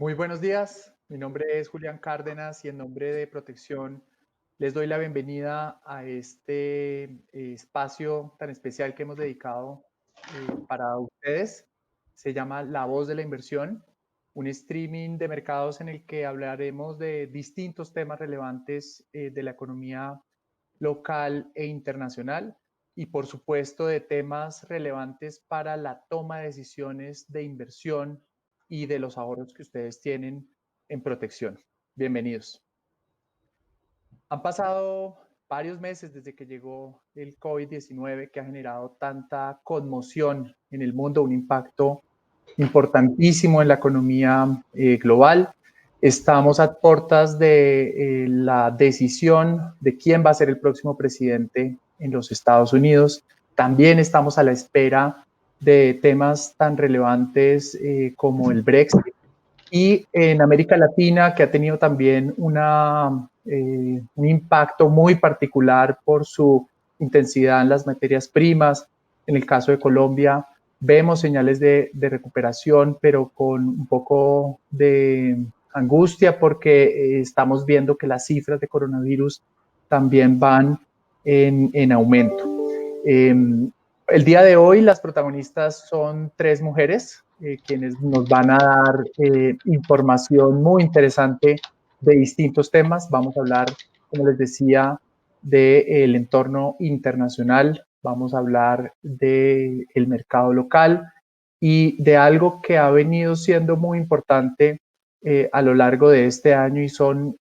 Muy buenos días, mi nombre es Julián Cárdenas y en nombre de Protección les doy la bienvenida a este espacio tan especial que hemos dedicado para ustedes. Se llama La Voz de la Inversión, un streaming de mercados en el que hablaremos de distintos temas relevantes de la economía local e internacional y por supuesto de temas relevantes para la toma de decisiones de inversión y de los ahorros que ustedes tienen en protección. Bienvenidos. Han pasado varios meses desde que llegó el COVID-19 que ha generado tanta conmoción en el mundo, un impacto importantísimo en la economía global. Estamos a puertas de la decisión de quién va a ser el próximo presidente en los Estados Unidos. También estamos a la espera de temas tan relevantes como el Brexit. Y en América Latina, que ha tenido también un impacto muy particular por su intensidad en las materias primas. En el caso de Colombia, vemos señales de recuperación, pero con un poco de angustia porque estamos viendo que las cifras de coronavirus también van en aumento. El día de hoy las protagonistas son tres mujeres quienes nos van a dar información muy interesante de distintos temas. Vamos a hablar, como les decía, del entorno internacional, vamos a hablar del mercado local y de algo que ha venido siendo muy importante a lo largo de este año y son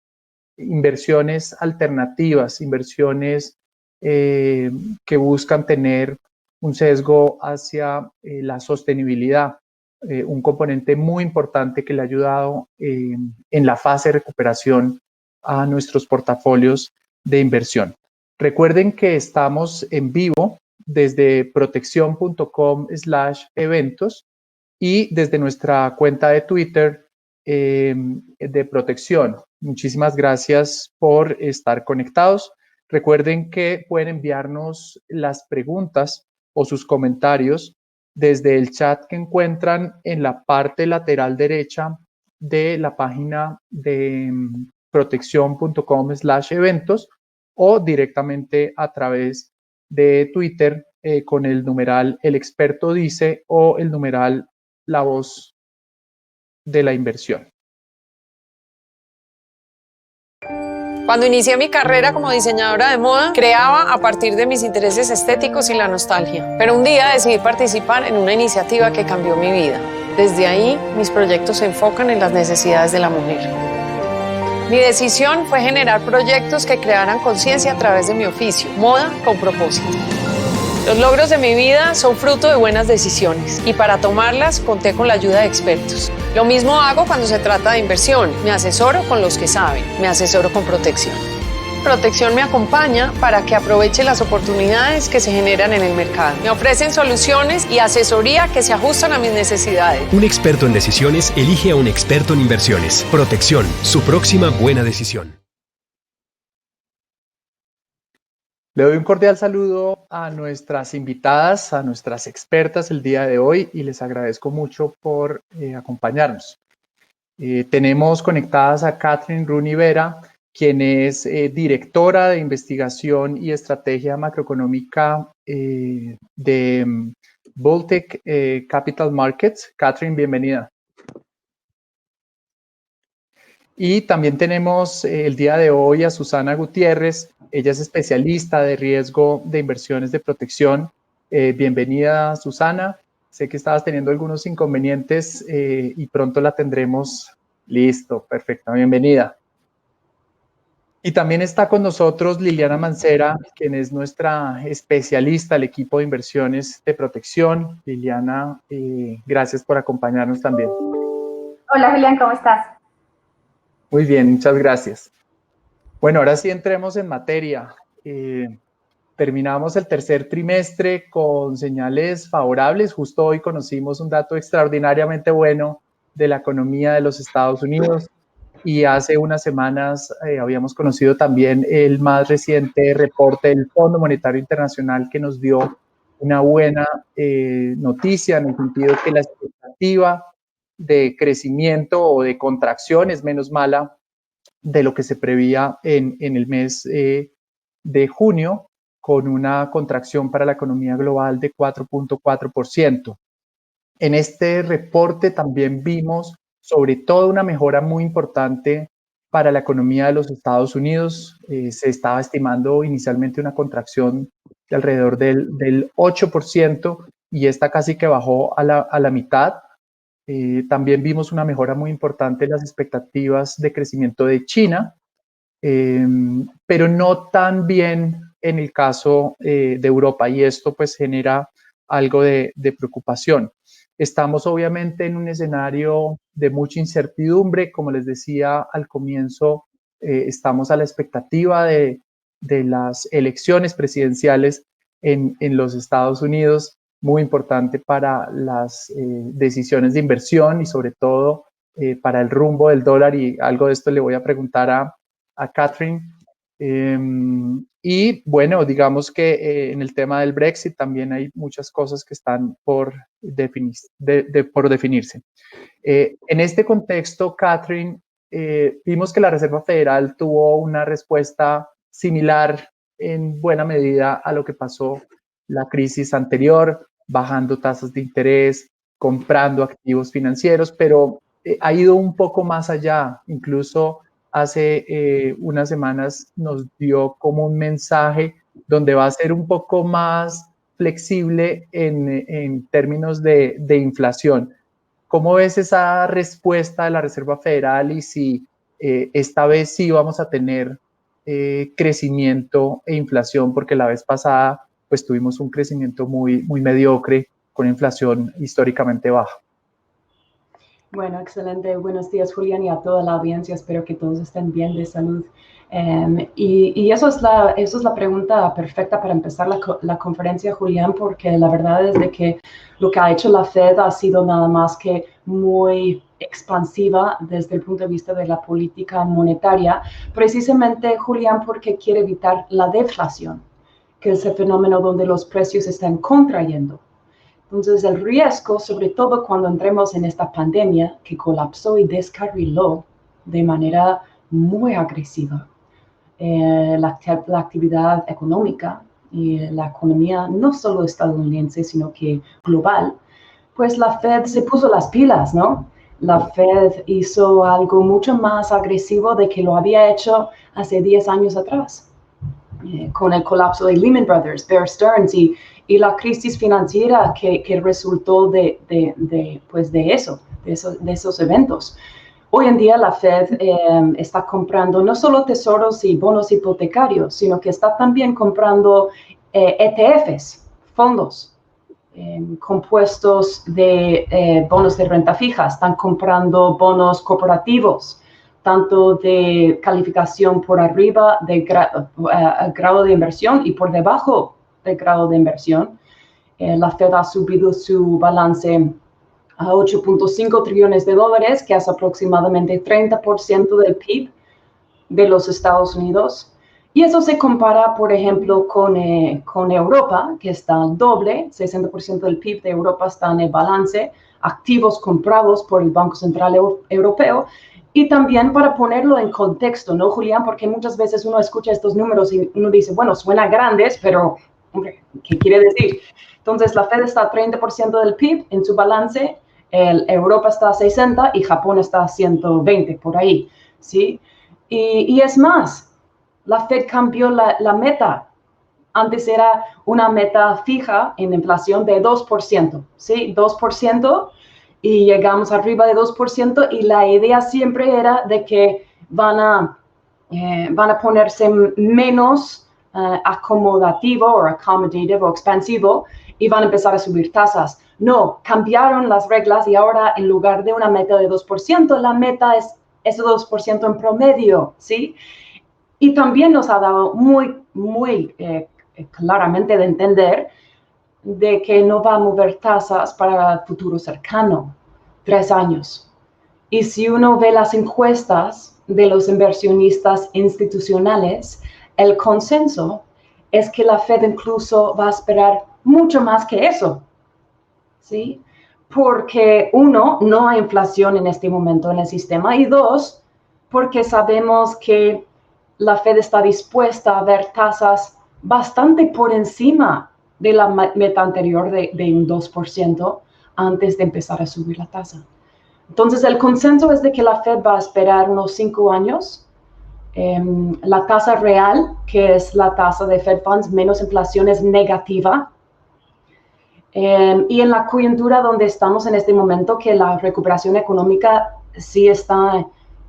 inversiones alternativas, inversiones que buscan tener un sesgo hacia la sostenibilidad, un componente muy importante que le ha ayudado en la fase de recuperación a nuestros portafolios de inversión. Recuerden que estamos en vivo desde protección.com/eventos y desde nuestra cuenta de Twitter de Protección. Muchísimas gracias por estar conectados. Recuerden que pueden enviarnos las preguntas o sus comentarios desde el chat que encuentran en la parte lateral derecha de la página de protección.com/eventos o directamente a través de Twitter con el numeral El Experto Dice o el numeral La Voz de la Inversión. Cuando inicié mi carrera como diseñadora de moda, creaba a partir de mis intereses estéticos y la nostalgia. Pero un día decidí participar en una iniciativa que cambió mi vida. Desde ahí, mis proyectos se enfocan en las necesidades de la mujer. Mi decisión fue generar proyectos que crearan conciencia a través de mi oficio, moda con propósito. Los logros de mi vida son fruto de buenas decisiones y para tomarlas conté con la ayuda de expertos. Lo mismo hago cuando se trata de inversión. Me asesoro con los que saben, me asesoro con Protección. Protección me acompaña para que aproveche las oportunidades que se generan en el mercado. Me ofrecen soluciones y asesoría que se ajustan a mis necesidades. Un experto en decisiones elige a un experto en inversiones. Protección, su próxima buena decisión. Le doy un cordial saludo a nuestras invitadas, a nuestras expertas el día de hoy y les agradezco mucho por acompañarnos. Tenemos conectadas a Catherine Rooney Vera, quien es directora de investigación y estrategia macroeconómica de Baltic Capital Markets. Catherine, bienvenida. Y también tenemos el día de hoy a Susana Gutiérrez. Ella es especialista de riesgo de inversiones de protección. Bienvenida, Susana. Sé que estabas teniendo algunos inconvenientes y pronto la tendremos. Listo, perfecto, bienvenida. Y también está con nosotros Liliana Mancera, quien es nuestra especialista del equipo de inversiones de protección. Liliana, gracias por acompañarnos también. Hola, Julián, ¿cómo estás? Muy bien, muchas gracias. Bueno, ahora sí entremos en materia. Terminamos el tercer trimestre con señales favorables. Justo hoy conocimos un dato extraordinariamente bueno de la economía de los Estados Unidos y hace unas semanas habíamos conocido también el más reciente reporte del Fondo Monetario Internacional que nos dio una buena noticia en el sentido que la expectativa de crecimiento o de contracción es menos mala de lo que se preveía en el mes de junio, con una contracción para la economía global de 4.4%. En este reporte también vimos sobre todo una mejora muy importante para la economía de los Estados Unidos. Se estaba estimando inicialmente una contracción de alrededor del 8% y esta casi que bajó a la mitad. También vimos una mejora muy importante en las expectativas de crecimiento de China, pero no tan bien en el caso de Europa, y esto pues genera algo de preocupación. Estamos obviamente en un escenario de mucha incertidumbre, como les decía al comienzo, estamos a la expectativa de las elecciones presidenciales en los Estados Unidos, muy importante para las decisiones de inversión y sobre todo para el rumbo del dólar, y algo de esto le voy a preguntar a Catherine. Y bueno, digamos que en el tema del Brexit también hay muchas cosas que están por definirse. En este contexto, Catherine, vimos que la Reserva Federal tuvo una respuesta similar en buena medida a lo que pasó la crisis anterior, bajando tasas de interés, comprando activos financieros, pero ha ido un poco más allá. Incluso hace unas semanas nos dio como un mensaje donde va a ser un poco más flexible en términos de inflación. ¿Cómo ves esa respuesta de la Reserva Federal y si esta vez sí vamos a tener crecimiento e inflación? Porque la vez pasada pues tuvimos un crecimiento muy mediocre con inflación históricamente baja. Bueno, excelente. Buenos días, Julián, y a toda la audiencia. Espero que todos estén bien de salud. Y eso es la pregunta perfecta para empezar la conferencia, Julián, porque la verdad es de que lo que ha hecho la Fed ha sido nada más que muy expansiva desde el punto de vista de la política monetaria, precisamente, Julián, porque quiere evitar la deflación, que es el fenómeno donde los precios están contrayendo. Entonces, el riesgo, sobre todo cuando entremos en esta pandemia que colapsó y descarriló de manera muy agresiva la actividad económica y la economía no solo estadounidense, sino que global, pues la Fed se puso las pilas, ¿no? La Fed hizo algo mucho más agresivo de que lo había hecho hace 10 años atrás, con el colapso de Lehman Brothers, Bear Stearns y la crisis financiera que resultó de esos eventos. Hoy en día la Fed está comprando no solo tesoros y bonos hipotecarios, sino que está también comprando ETFs, fondos compuestos de bonos de renta fija. Están comprando bonos corporativos, tanto de calificación por arriba del grado de inversión y por debajo del grado de inversión. La Fed ha subido su balance a 8.5 trillones de dólares, que es aproximadamente 30% del PIB de los Estados Unidos. Y eso se compara, por ejemplo, con Europa, que está al doble. 60% del PIB de Europa está en el balance, activos comprados por el Banco Central Europeo. Y también para ponerlo en contexto, ¿no, Julián? Porque muchas veces uno escucha estos números y uno dice, bueno, suenan grandes, pero, hombre, ¿qué quiere decir? Entonces, la Fed está a 30% del PIB en su balance, Europa está a 60% y Japón está a 120%, por ahí, ¿sí? Y es más, la Fed cambió la meta. Antes era una meta fija en inflación de 2%, ¿sí? 2%, y llegamos arriba de 2%, y la idea siempre era de que van a ponerse menos acomodativo o accommodative o expansivo y van a empezar a subir tasas. No, cambiaron las reglas y ahora en lugar de una meta de 2%, la meta es ese 2% en promedio, ¿sí? Y también nos ha dado muy claramente de entender de que no va a mover tasas para el futuro cercano, 3 años. Y si uno ve las encuestas de los inversionistas institucionales, el consenso es que la Fed incluso va a esperar mucho más que eso, ¿sí? porque uno, no hay inflación en este momento en el sistema, y dos, porque sabemos que la Fed está dispuesta a ver tasas bastante por encima de la meta anterior de un 2% antes de empezar a subir la tasa. Entonces, el consenso es de que la Fed va a esperar unos 5 años. La tasa real, que es la tasa de Fed Funds menos inflación, es negativa. Y en la coyuntura donde estamos en este momento, que la recuperación económica sí está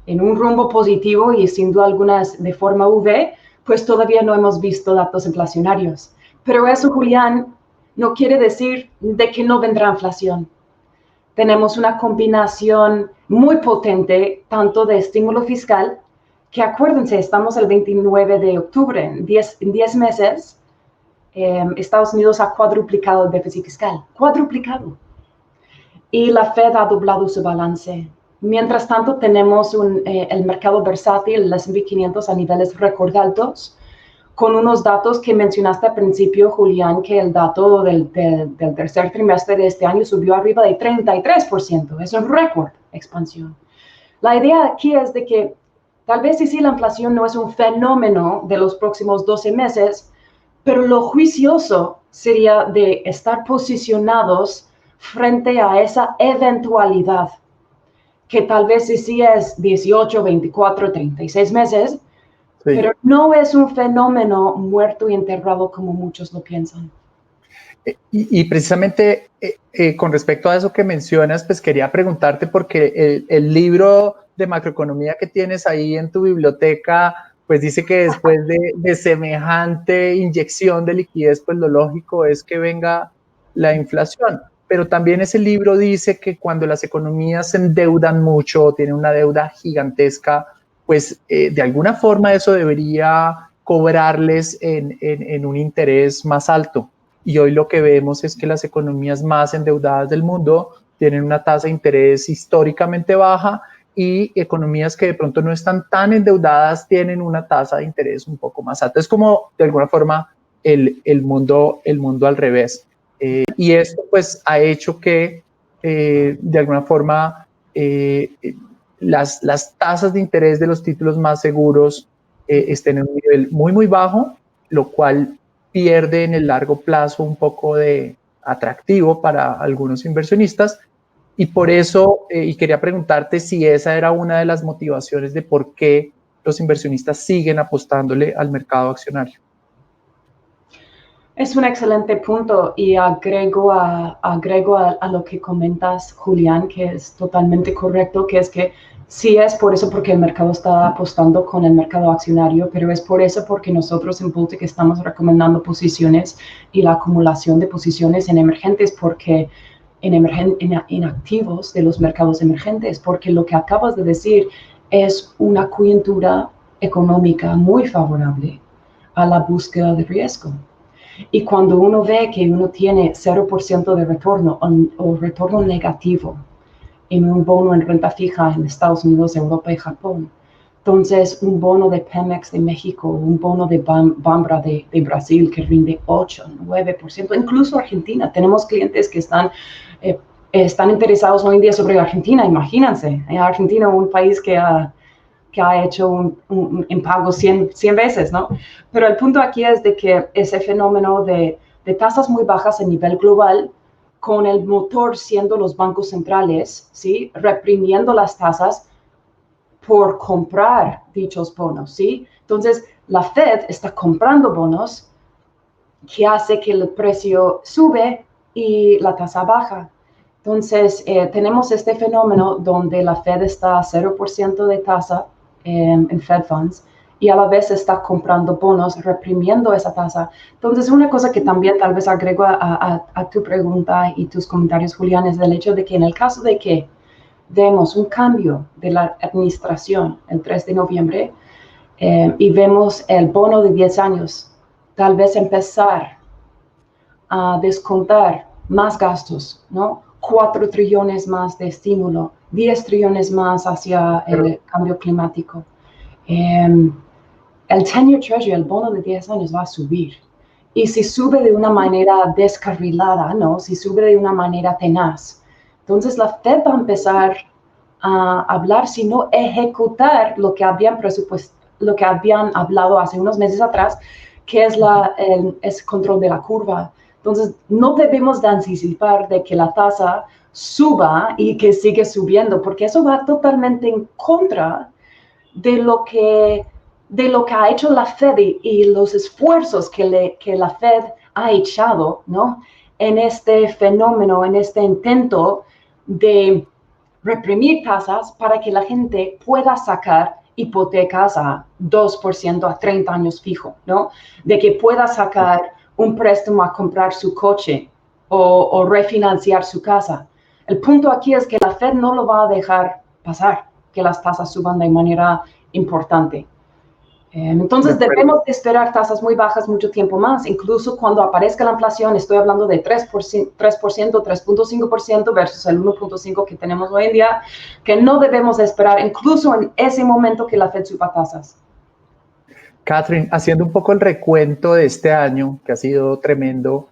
en un rumbo positivo y sin duda alguna de forma V, pues todavía no hemos visto datos inflacionarios. Pero eso, Julián, no quiere decir de que no vendrá inflación. Tenemos una combinación muy potente, tanto de estímulo fiscal, que acuérdense, estamos el 29 de octubre, en 10 meses, Estados Unidos ha cuadruplicado el déficit fiscal, cuadruplicado. Y la Fed ha doblado su balance. Mientras tanto, tenemos el mercado versátil, el S&P 500 a niveles récord altos, con unos datos que mencionaste al principio, Julián, que el dato del tercer trimestre de este año subió arriba de 33%. Es un récord expansión. La idea aquí es de que tal vez sí la inflación no es un fenómeno de los próximos 12 meses, pero lo juicioso sería de estar posicionados frente a esa eventualidad, que tal vez sí es 18, 24, 36 meses, sí, pero no es un fenómeno muerto y enterrado como muchos lo piensan. Y precisamente con respecto a eso que mencionas, pues quería preguntarte, porque el libro de macroeconomía que tienes ahí en tu biblioteca, pues dice que después de semejante inyección de liquidez, pues lo lógico es que venga la inflación. Pero también ese libro dice que cuando las economías se endeudan mucho, tienen una deuda gigantesca, pues de alguna forma eso debería cobrarles en un interés más alto. Y hoy lo que vemos es que las economías más endeudadas del mundo tienen una tasa de interés históricamente baja, y economías que de pronto no están tan endeudadas tienen una tasa de interés un poco más alta. Es como de alguna forma el mundo al revés. Y esto pues ha hecho que de alguna forma las tasas de interés de los títulos más seguros estén en un nivel muy, muy bajo, lo cual pierde en el largo plazo un poco de atractivo para algunos inversionistas. Y por eso, y quería preguntarte si esa era una de las motivaciones de por qué los inversionistas siguen apostándole al mercado accionario. Es un excelente punto, y agrego a lo que comentas, Julián, que es totalmente correcto, que es que sí es por eso porque el mercado está apostando con el mercado accionario, pero es por eso porque nosotros en Baltic estamos recomendando posiciones y la acumulación de posiciones en emergentes, porque en activos de los mercados emergentes, porque lo que acabas de decir es una coyuntura económica muy favorable a la búsqueda de riesgo. Y cuando uno ve que uno tiene 0% de retorno o retorno negativo en un bono en renta fija en Estados Unidos, Europa y Japón, entonces un bono de Pemex de México, un bono de Bambra de Brasil que rinde 8, 9%, incluso Argentina. Tenemos clientes que están interesados hoy en día sobre Argentina. Imagínense, Argentina, un país que ha hecho un impago 100 veces, ¿no? Pero el punto aquí es de que ese fenómeno de tasas muy bajas a nivel global, con el motor siendo los bancos centrales, ¿sí? Reprimiendo las tasas por comprar dichos bonos, ¿sí? Entonces, la Fed está comprando bonos que hace que el precio sube y la tasa baja. Entonces, tenemos este fenómeno donde la Fed está a 0% de tasa en Fed Funds, y a la vez está comprando bonos, reprimiendo esa tasa. Entonces, una cosa que también tal vez agrego a tu pregunta y tus comentarios, Julián, es el hecho de que en el caso de que vemos un cambio de la administración el 3 de noviembre y vemos el bono de 10 años, tal vez empezar a descontar más gastos, ¿no? 4 trillones más de estímulo, 10 trillones más hacia el cambio climático. El 10-year Treasury, el bono de 10 años, va a subir. Y si sube de una manera descarrilada, ¿no? Si sube de una manera tenaz, Entonces la Fed va a empezar a hablar, sino ejecutar lo que habían hablado hace unos meses atrás, que es el control de la curva. Entonces, no debemos de anticipar de que la tasa suba y que sigue subiendo, porque eso va totalmente en contra de lo que ha hecho la Fed y los esfuerzos que la Fed ha echado, ¿no?, en este fenómeno, en este intento de reprimir tasas para que la gente pueda sacar hipotecas a 2% a 30 años fijo, ¿no? De que pueda sacar un préstamo a comprar su coche o refinanciar su casa. El punto aquí es que la Fed no lo va a dejar pasar, que las tasas suban de manera importante. Entonces debemos de esperar tasas muy bajas mucho tiempo más, incluso cuando aparezca la inflación. Estoy hablando de 3%, 3.5% versus el 1.5% que tenemos hoy en día, que no debemos de esperar incluso en ese momento que la Fed suba tasas. Catherine, haciendo un poco el recuento de este año, que ha sido tremendo,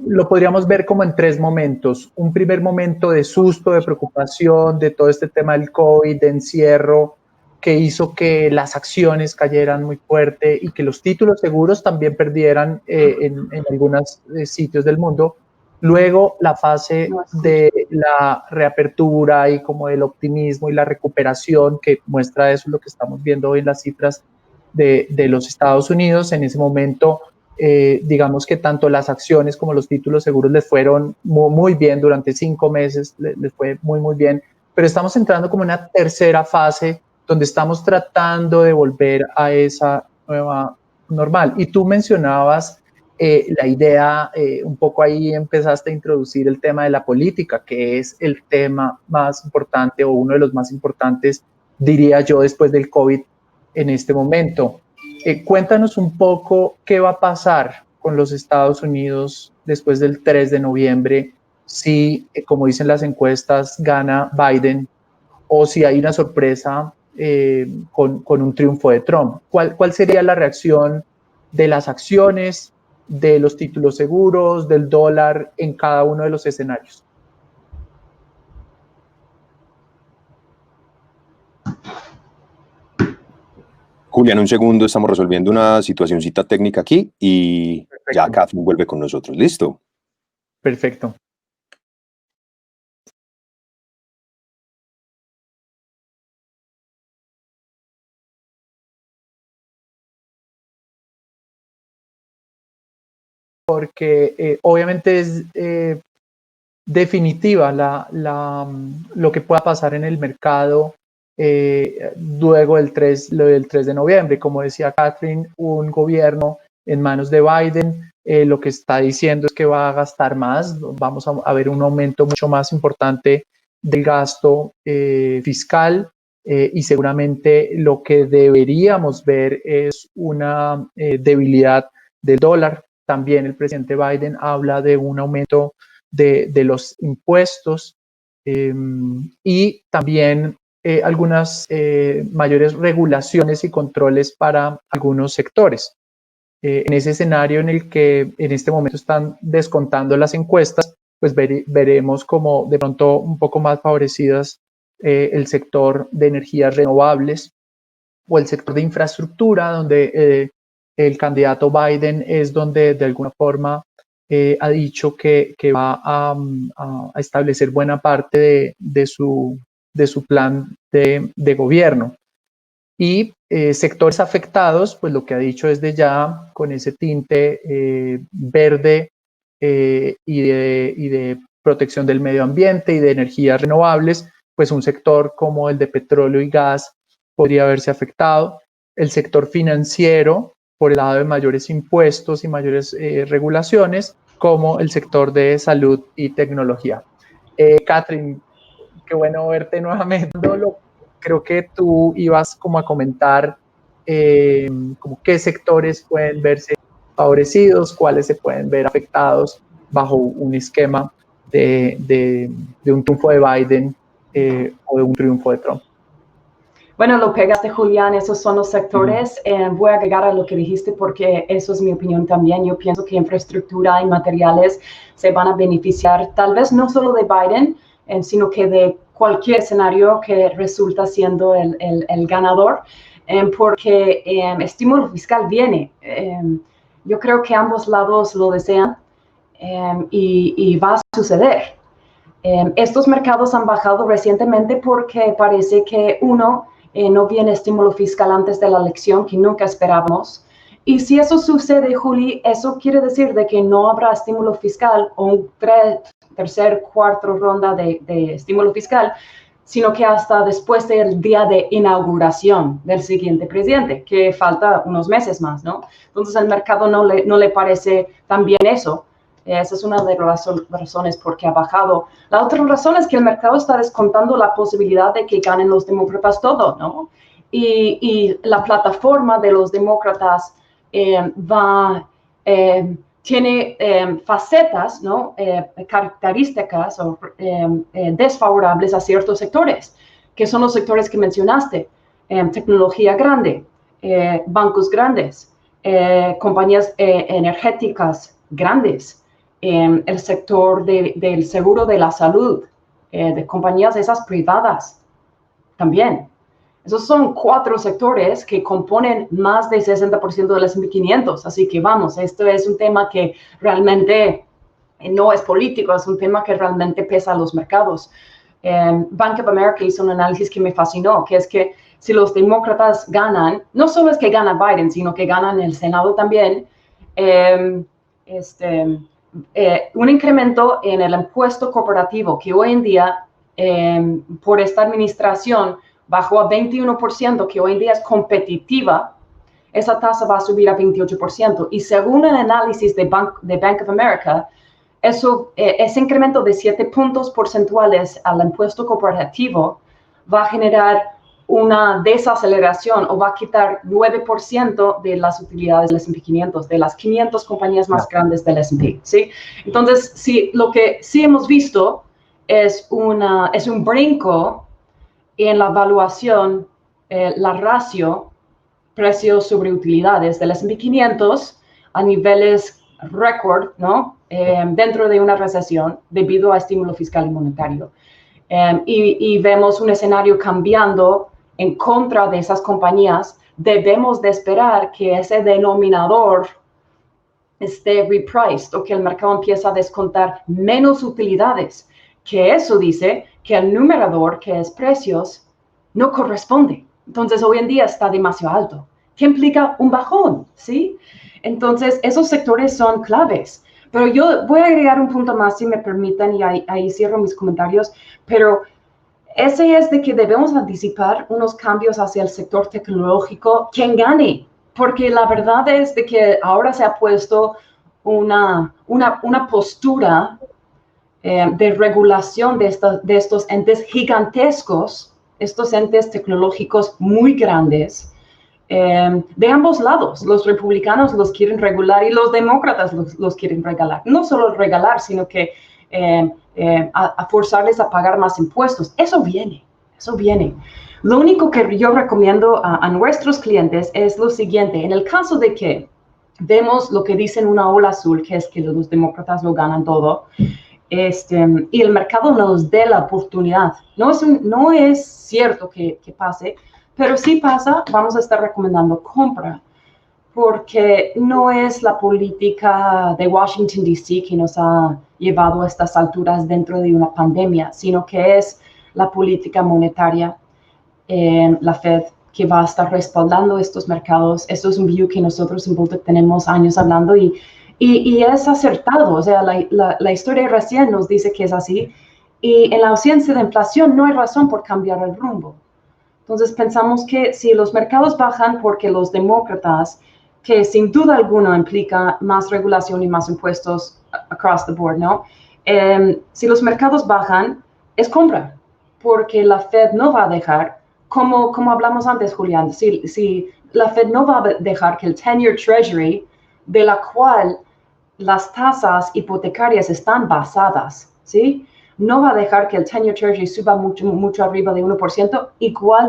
lo podríamos ver como en 3 momentos. Un primer momento de susto, de preocupación, de todo este tema del COVID, de encierro, que hizo que las acciones cayeran muy fuerte y que los títulos seguros también perdieran en algunos sitios del mundo. Luego la fase de la reapertura y como del optimismo y la recuperación, que muestra eso, lo que estamos viendo hoy en las cifras de los Estados Unidos. En ese momento, digamos que tanto las acciones como los títulos seguros les fueron muy bien durante 5 meses, les fue muy bien, pero estamos entrando como una tercera fase donde estamos tratando de volver a esa nueva normal. Y tú mencionabas la idea, un poco ahí empezaste a introducir el tema de la política, que es el tema más importante o uno de los más importantes, diría yo, después del COVID en este momento. Cuéntanos un poco qué va a pasar con los Estados Unidos después del 3 de noviembre, si, como dicen las encuestas, gana Biden o si hay una sorpresa con un triunfo de Trump. ¿Cuál sería la reacción de las acciones, de los títulos seguros, del dólar en cada uno de los escenarios? Julián, un segundo, estamos resolviendo una situacioncita técnica aquí y Perfecto. Ya Catherine vuelve con nosotros. ¿Listo? Perfecto. Porque obviamente es definitiva lo que pueda pasar en el mercado luego del 3 de noviembre. Como decía Catherine, un gobierno en manos de Biden lo que está diciendo es que va a gastar más. Vamos a ver un aumento mucho más importante del gasto fiscal y seguramente lo que deberíamos ver es una debilidad del dólar. También el presidente Biden habla de un aumento de los impuestos y también algunas mayores regulaciones y controles para algunos sectores. En ese escenario en el que en este momento están descontando las encuestas, pues veremos como de pronto un poco más favorecidas el sector de energías renovables o el sector de infraestructura, donde el candidato Biden es donde de alguna forma ha dicho que va a establecer buena parte de su plan de gobierno. Y sectores afectados, pues lo que ha dicho desde ya, con ese tinte verde y de protección del medio ambiente y de energías renovables, pues un sector como el de petróleo y gas podría verse afectado. El sector financiero, por el lado de mayores impuestos y mayores regulaciones, como el sector de salud y tecnología. Catherine, qué bueno verte nuevamente. Creo que tú ibas como a comentar como qué sectores pueden verse favorecidos, cuáles se pueden ver afectados bajo un esquema de un triunfo de Biden o de un triunfo de Trump. Bueno, lo pegaste, Julián, esos son los sectores. Voy a agregar a lo que dijiste porque eso es mi opinión también. Yo pienso que infraestructura y materiales se van a beneficiar tal vez no solo de Biden, sino que de cualquier escenario que resulta siendo el ganador, porque estímulo fiscal viene. Yo creo que ambos lados lo desean y va a suceder. Estos mercados han bajado recientemente porque parece que no viene estímulo fiscal antes de la elección, que nunca esperábamos. Y si eso sucede, Juli, eso quiere decir de que no habrá estímulo fiscal o un tercer, cuarto ronda de estímulo fiscal, sino que hasta después del día de inauguración del siguiente presidente, que falta unos meses más, ¿no? Entonces, al mercado no le parece tan bien eso. Esa es una de las razones por qué ha bajado. La otra razón es que el mercado está descontando la posibilidad de que ganen los demócratas todo, ¿no? Y la plataforma de los demócratas tiene facetas, ¿no? Características desfavorables a ciertos sectores, que son los sectores que mencionaste. Tecnología grande, bancos grandes, compañías energéticas grandes, el sector del seguro de la salud, de compañías esas privadas también. Esos son 4 sectores que componen más del 60% del S&P 500. Así que vamos, esto es un tema que realmente no es político, es un tema que realmente pesa a los mercados. Bank of America hizo un análisis que me fascinó, que es que si los demócratas ganan, no solo es que gana Biden, sino que ganan el Senado también, un incremento en el impuesto corporativo que hoy en día, por esta administración, bajó a 21%, que hoy en día es competitiva, esa tasa va a subir a 28%. Y según el análisis de Bank of America, ese incremento de 7 puntos porcentuales al impuesto corporativo va a generar una desaceleración o va a quitar 9% de las utilidades del S&P 500, de las 500 compañías más grandes del S&P, ¿sí? Entonces, lo que sí hemos visto es un brinco en la evaluación, la ratio precios sobre utilidades del S&P 500 a niveles récord, ¿no? Dentro de una recesión debido a estímulo fiscal y monetario. Y vemos un escenario cambiando en contra de esas compañías. Debemos de esperar que ese denominador esté repriced o que el mercado empiece a descontar menos utilidades, que eso dice que el numerador, que es precios, no corresponde. Entonces, hoy en día está demasiado alto, que implica un bajón, ¿sí? Entonces, esos sectores son claves. Pero yo voy a agregar un punto más, si me permiten, y ahí cierro mis comentarios, pero ese es de que debemos anticipar unos cambios hacia el sector tecnológico, quien gane, porque la verdad es de que ahora se ha puesto una postura de regulación de estos entes gigantescos, estos entes tecnológicos muy grandes, de ambos lados. Los republicanos los quieren regular y los demócratas los quieren regalar. No solo regalar, sino que a forzarles a pagar más impuestos. Eso viene. Lo único que yo recomiendo a nuestros clientes es lo siguiente. En el caso de que vemos lo que dicen una ola azul, que es que los demócratas lo ganan todo, y el mercado nos dé la oportunidad. No es cierto que pase, pero si pasa, vamos a estar recomendando compra, porque no es la política de Washington, D.C. que nos ha llevado a estas alturas dentro de una pandemia, sino que es la política monetaria, la Fed, que va a estar respaldando estos mercados. Esto es un view que nosotros en Bultec tenemos años hablando y es acertado. O sea, la historia recién nos dice que es así. Y en la ausencia de inflación no hay razón por cambiar el rumbo. Entonces pensamos que si los mercados bajan porque los demócratas, que sin duda alguna implica más regulación y más impuestos across the board, ¿no? Si los mercados bajan, es compra, porque la Fed no va a dejar, como hablamos antes, Julián, si la Fed no va a dejar que el 10-year Treasury, de la cual las tasas hipotecarias están basadas, ¿sí? no va a dejar que el 10-year Treasury suba mucho arriba de 1%,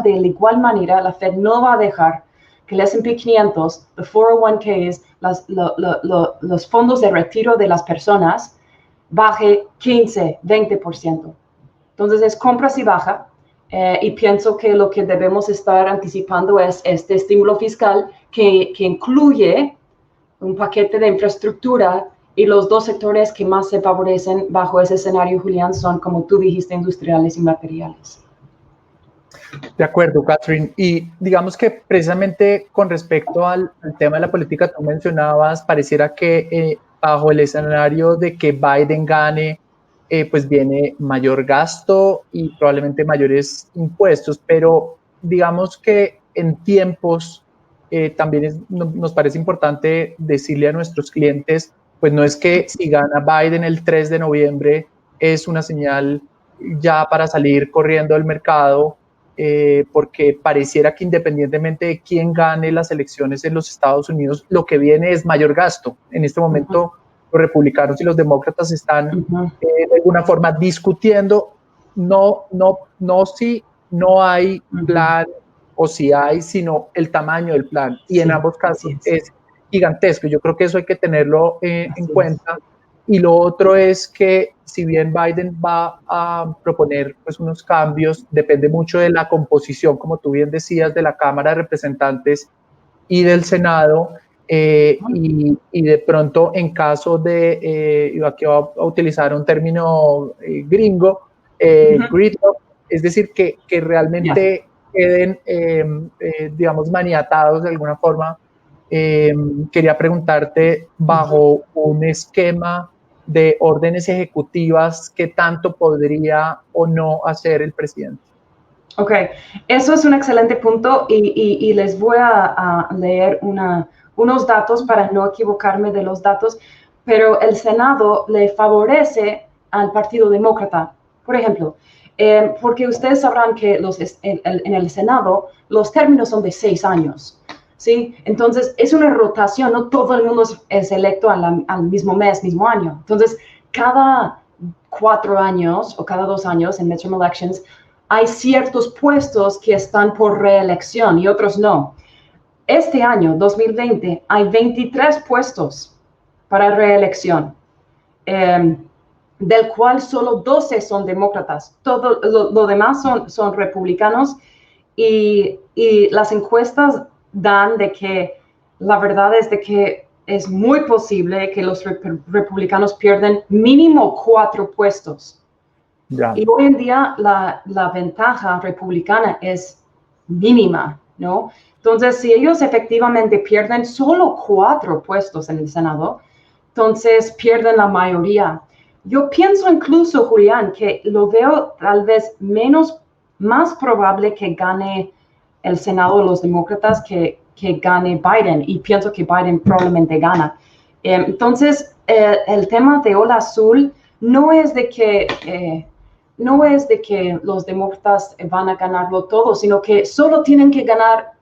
de igual manera la Fed no va a dejar que el S&P 500, los 401ks, los fondos de retiro de las personas, baje 15, 20%. Entonces es compras y baja, y pienso que lo que debemos estar anticipando es este estímulo fiscal que incluye un paquete de infraestructura, y los dos sectores que más se favorecen bajo ese escenario, Julián, son, como tú dijiste, industriales y materiales. De acuerdo, Catherine. Y digamos que precisamente con respecto al tema de la política, tú mencionabas, pareciera que bajo el escenario de que Biden gane, pues viene mayor gasto y probablemente mayores impuestos, pero digamos que en tiempos también nos parece importante decirle a nuestros clientes, pues no es que si gana Biden el 3 de noviembre es una señal ya para salir corriendo del mercado, porque pareciera que independientemente de quién gane las elecciones en los Estados Unidos, lo que viene es mayor gasto. En este momento los republicanos y los demócratas están de alguna forma discutiendo no si no hay plan o si hay, sino el tamaño del plan. Y en ambos casos es gigantesco. Yo creo que eso hay que tenerlo en cuenta. Y lo otro es que si bien Biden va a proponer pues unos cambios, depende mucho de la composición, como tú bien decías, de la Cámara de Representantes y del Senado, y de pronto en caso de, aquí voy a utilizar un término gringo, gridlock, es decir, que realmente queden, digamos, maniatados de alguna forma. Quería preguntarte, bajo un esquema de órdenes ejecutivas, ¿qué tanto podría o no hacer el presidente? Ok, eso es un excelente punto, y les voy a leer unos datos para no equivocarme de los datos, pero el Senado le favorece al Partido Demócrata, por ejemplo, porque ustedes sabrán que en el Senado los términos son de 6 años. ¿Sí? Entonces, es una rotación, no todo el mundo es electo al mismo mes, mismo año. Entonces, cada 4 años o cada 2 años en midterm elections, hay ciertos puestos que están por reelección y otros no. Este año, 2020, hay 23 puestos para reelección, del cual solo 12 son demócratas. Todo lo demás son republicanos, y las encuestas dan de que la verdad es de que es muy posible que los republicanos pierden mínimo 4 puestos. Y hoy en día la ventaja republicana es mínima, ¿no? Entonces, si ellos efectivamente pierden solo 4 puestos en el Senado, entonces pierden la mayoría. Yo pienso incluso, Julián, que lo veo tal vez más probable que gane el Senado de los demócratas que gane Biden, y pienso que Biden probablemente gana. Entonces, el tema de ola azul no es de que los demócratas van a ganarlo todo, sino que solo tienen que ganar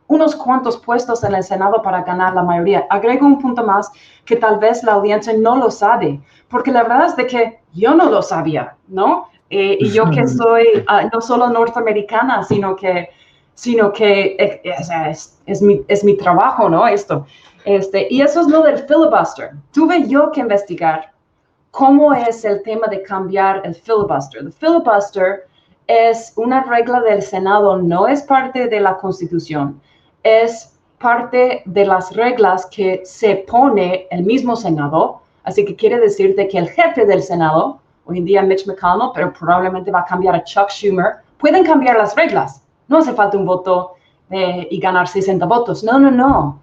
unos cuantos puestos en el Senado para ganar la mayoría. Agrego un punto más que tal vez la audiencia no lo sabe, porque la verdad es de que yo no lo sabía, ¿no? Y yo que soy no solo norteamericana, sino que es mi trabajo, ¿no? Y eso es lo del filibuster. Tuve yo que investigar cómo es el tema de cambiar el filibuster. El filibuster es una regla del Senado, no es parte de la Constitución, es parte de las reglas que se pone el mismo Senado. Así que quiere decir de que el jefe del Senado, hoy en día Mitch McConnell, pero probablemente va a cambiar a Chuck Schumer, pueden cambiar las reglas. No hace falta un voto y ganar 60 votos. No.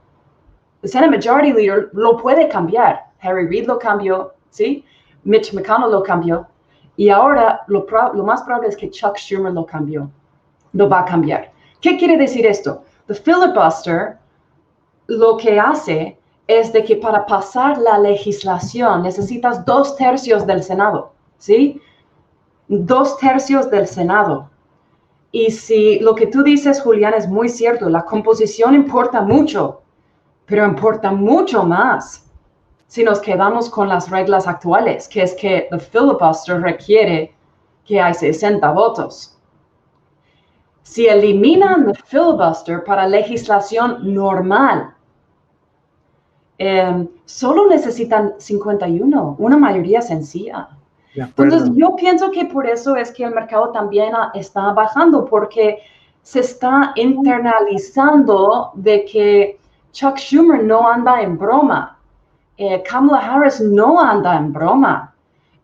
El Senate Majority Leader lo puede cambiar. Harry Reid lo cambió, ¿sí? Mitch McConnell lo cambió. Y ahora lo más probable es que Chuck Schumer lo va a cambiar. ¿Qué quiere decir esto? The filibuster lo que hace es de que para pasar la legislación necesitas 2/3 del Senado, ¿sí? 2/3 del Senado. Y si lo que tú dices, Julián, es muy cierto, la composición importa mucho, pero importa mucho más si nos quedamos con las reglas actuales, que es que el filibuster requiere que hay 60 votos. Si eliminan el filibuster para legislación normal, solo necesitan 51, una mayoría sencilla. Entonces, yo pienso que por eso es que el mercado también está bajando, porque se está internalizando de que Chuck Schumer no anda en broma. Kamala Harris no anda en broma.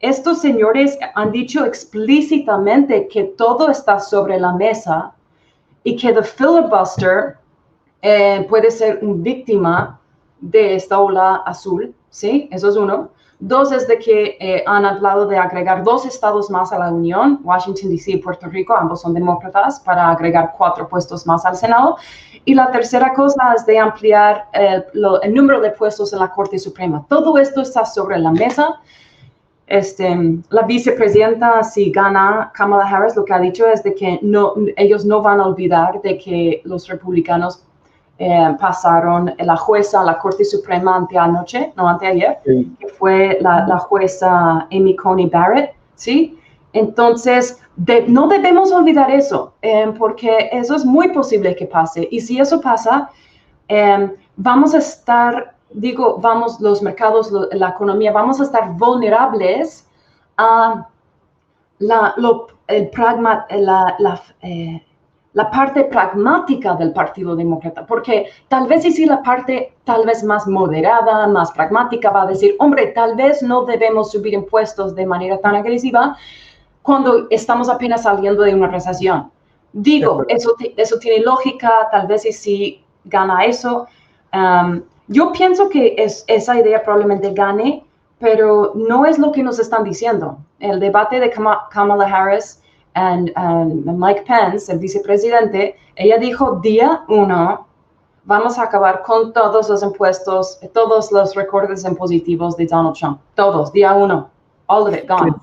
Estos señores han dicho explícitamente que todo está sobre la mesa y que el filibuster puede ser una víctima de esta ola azul, ¿sí? Eso es uno. Dos es de que han hablado de agregar 2 estados más a la Unión, Washington, D.C. y Puerto Rico, ambos son demócratas, para agregar 4 puestos más al Senado. Y la tercera cosa es de ampliar el número de puestos en la Corte Suprema. Todo esto está sobre la mesa. La vicepresidenta, si gana Kamala Harris, lo que ha dicho es de que ellos no van a olvidar de que los republicanos pasaron la jueza a la Corte Suprema anteayer, sí, que fue la jueza Amy Coney Barrett, ¿sí? Entonces, no debemos olvidar eso, porque eso es muy posible que pase. Y si eso pasa, vamos a estar, los mercados, la economía, vamos a estar vulnerables a la parte pragmática del Partido Demócrata, porque tal vez si la parte tal vez más moderada, más pragmática va a decir, hombre, tal vez no debemos subir impuestos de manera tan agresiva cuando estamos apenas saliendo de una recesión. Eso tiene lógica, tal vez si gana eso. Yo pienso que esa idea probablemente gane, pero no es lo que nos están diciendo. El debate de Kamala Harris y Mike Pence, el vicepresidente, ella dijo, día 1, vamos a acabar con todos los impuestos, todos los recortes impositivos de Donald Trump. Todos, día 1. All of it, gone.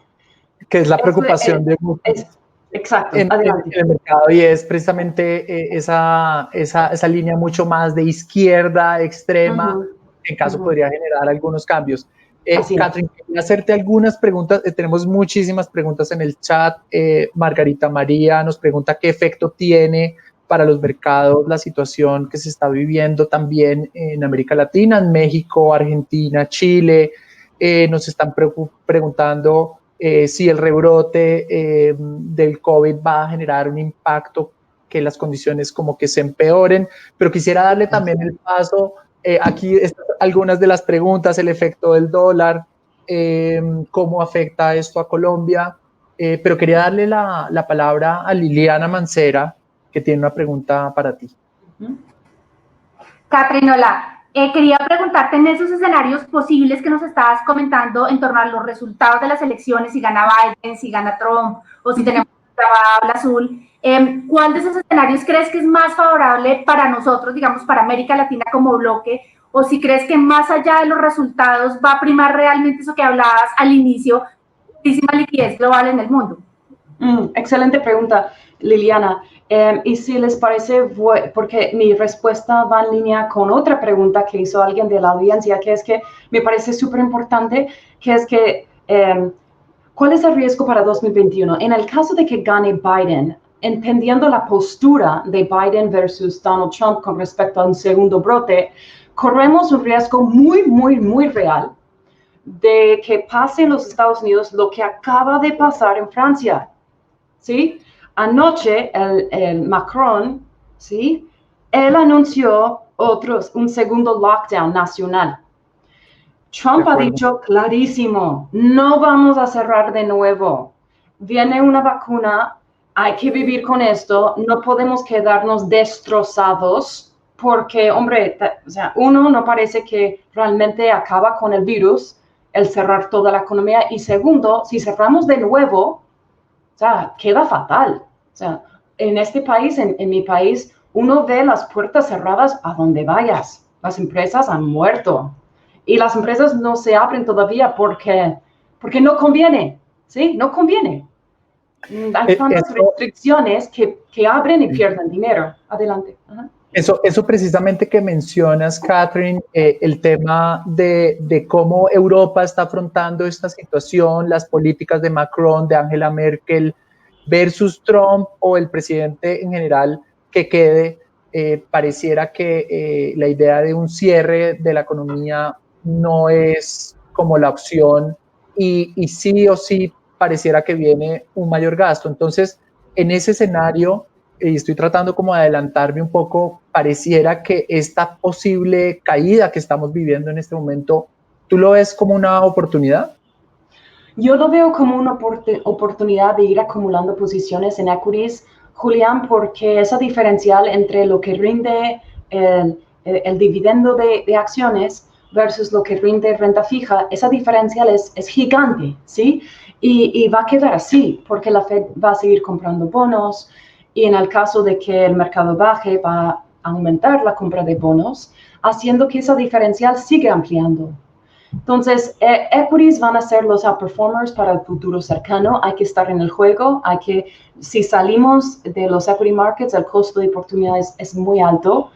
Que es la preocupación de exacto, en el mercado, y es precisamente esa línea mucho más de izquierda extrema, que en caso podría generar algunos cambios. Catherine, quería hacerte algunas preguntas. Tenemos muchísimas preguntas en el chat. Margarita María nos pregunta qué efecto tiene para los mercados la situación que se está viviendo también en América Latina, en México, Argentina, Chile. Nos están preguntando si el rebrote del COVID va a generar un impacto, que las condiciones como que se empeoren, pero quisiera darle también el paso. Aquí están algunas de las preguntas, el efecto del dólar, cómo afecta esto a Colombia, pero quería darle la palabra a Liliana Mancera, que tiene una pregunta para ti. Catherine, hola. Quería preguntarte en esos escenarios posibles que nos estabas comentando en torno a los resultados de las elecciones, si gana Biden, si gana Trump o si tenemos la azul, ¿cuál de esos escenarios crees que es más favorable para nosotros, digamos, para América Latina como bloque? O si crees que más allá de los resultados va a primar realmente eso que hablabas al inicio, muchísima liquidez global en el mundo. Excelente pregunta, Liliana. Y si les parece, porque mi respuesta va en línea con otra pregunta que hizo alguien de la audiencia, que es que me parece súper importante, que es que ¿cuál es el riesgo para 2021? En el caso de que gane Biden, entendiendo la postura de Biden versus Donald Trump con respecto a un segundo brote, corremos un riesgo muy, muy, muy real de que pase en los Estados Unidos lo que acaba de pasar en Francia, ¿sí? Anoche el Macron, ¿sí? Él anunció un segundo lockdown nacional. Trump ha dicho clarísimo, no vamos a cerrar de nuevo. Viene una vacuna, hay que vivir con esto, no podemos quedarnos destrozados porque, hombre, uno, no parece que realmente acaba con el virus, el cerrar toda la economía, y segundo, si cerramos de nuevo, queda fatal. En este país, en mi país, uno ve las puertas cerradas a donde vayas. Las empresas han muerto. Y las empresas no se abren todavía porque no conviene, ¿sí? No conviene. Hay tantas restricciones que abren y pierden dinero. Adelante. Eso precisamente que mencionas, Catherine, el tema de cómo Europa está afrontando esta situación, las políticas de Macron, de Angela Merkel versus Trump o el presidente en general que quede, pareciera que la idea de un cierre de la economía no es como la opción y sí o sí pareciera que viene un mayor gasto. Entonces, en ese escenario, y estoy tratando como de adelantarme un poco, pareciera que esta posible caída que estamos viviendo en este momento, ¿tú lo ves como una oportunidad? Yo lo veo como una oportunidad de ir acumulando posiciones en equities, Julián, porque esa diferencial entre lo que rinde el dividendo de acciones versus lo que rinde renta fija, esa diferencial es gigante, ¿sí? Y va a quedar así, porque la Fed va a seguir comprando bonos, y en el caso de que el mercado baje, va a aumentar la compra de bonos, haciendo que esa diferencial siga ampliando. Entonces, equities van a ser los outperformers para el futuro cercano. Hay que estar en el juego. Si salimos de los equity markets, el costo de oportunidad es muy alto.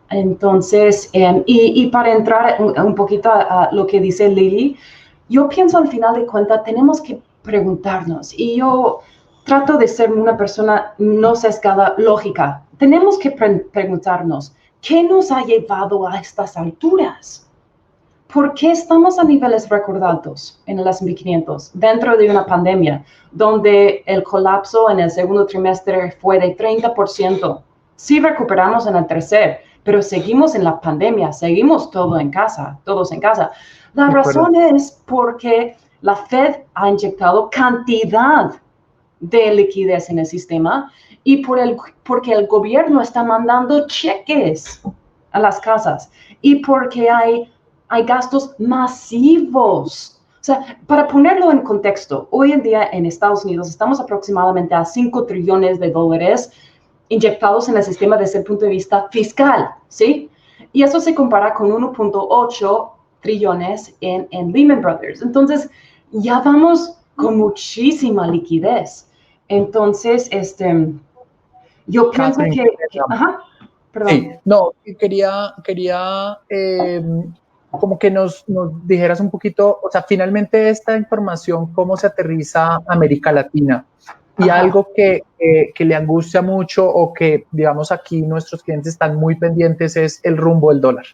Entonces, y para entrar un poquito a lo que dice Lily, yo pienso al final de cuentas, tenemos que preguntarnos, y yo trato de ser una persona no sesgada, lógica. Tenemos que preguntarnos, ¿qué nos ha llevado a estas alturas? ¿Por qué estamos a niveles récord altos en el S&P 500 dentro de una pandemia donde el colapso en el segundo trimestre fue de 30%? Sí recuperamos en el tercer, pero seguimos en la pandemia, seguimos todos en casa. La razón es porque la Fed ha inyectado cantidad de liquidez en el sistema y porque el gobierno está mandando cheques a las casas y porque hay gastos masivos. O sea, para ponerlo en contexto, hoy en día en Estados Unidos estamos aproximadamente a 5 trillones de dólares inyectados en el sistema desde el punto de vista fiscal, ¿sí? Y eso se compara con 1.8 trillones en Lehman Brothers. Entonces, ya vamos con muchísima liquidez. Entonces, yo pienso Catherine, Ajá, perdón. Sí, no, quería como que nos dijeras un poquito, o sea, finalmente esta información, cómo se aterriza a América Latina. Y Ajá. algo que le angustia mucho o que, digamos, aquí nuestros clientes están muy pendientes es el rumbo del dólar.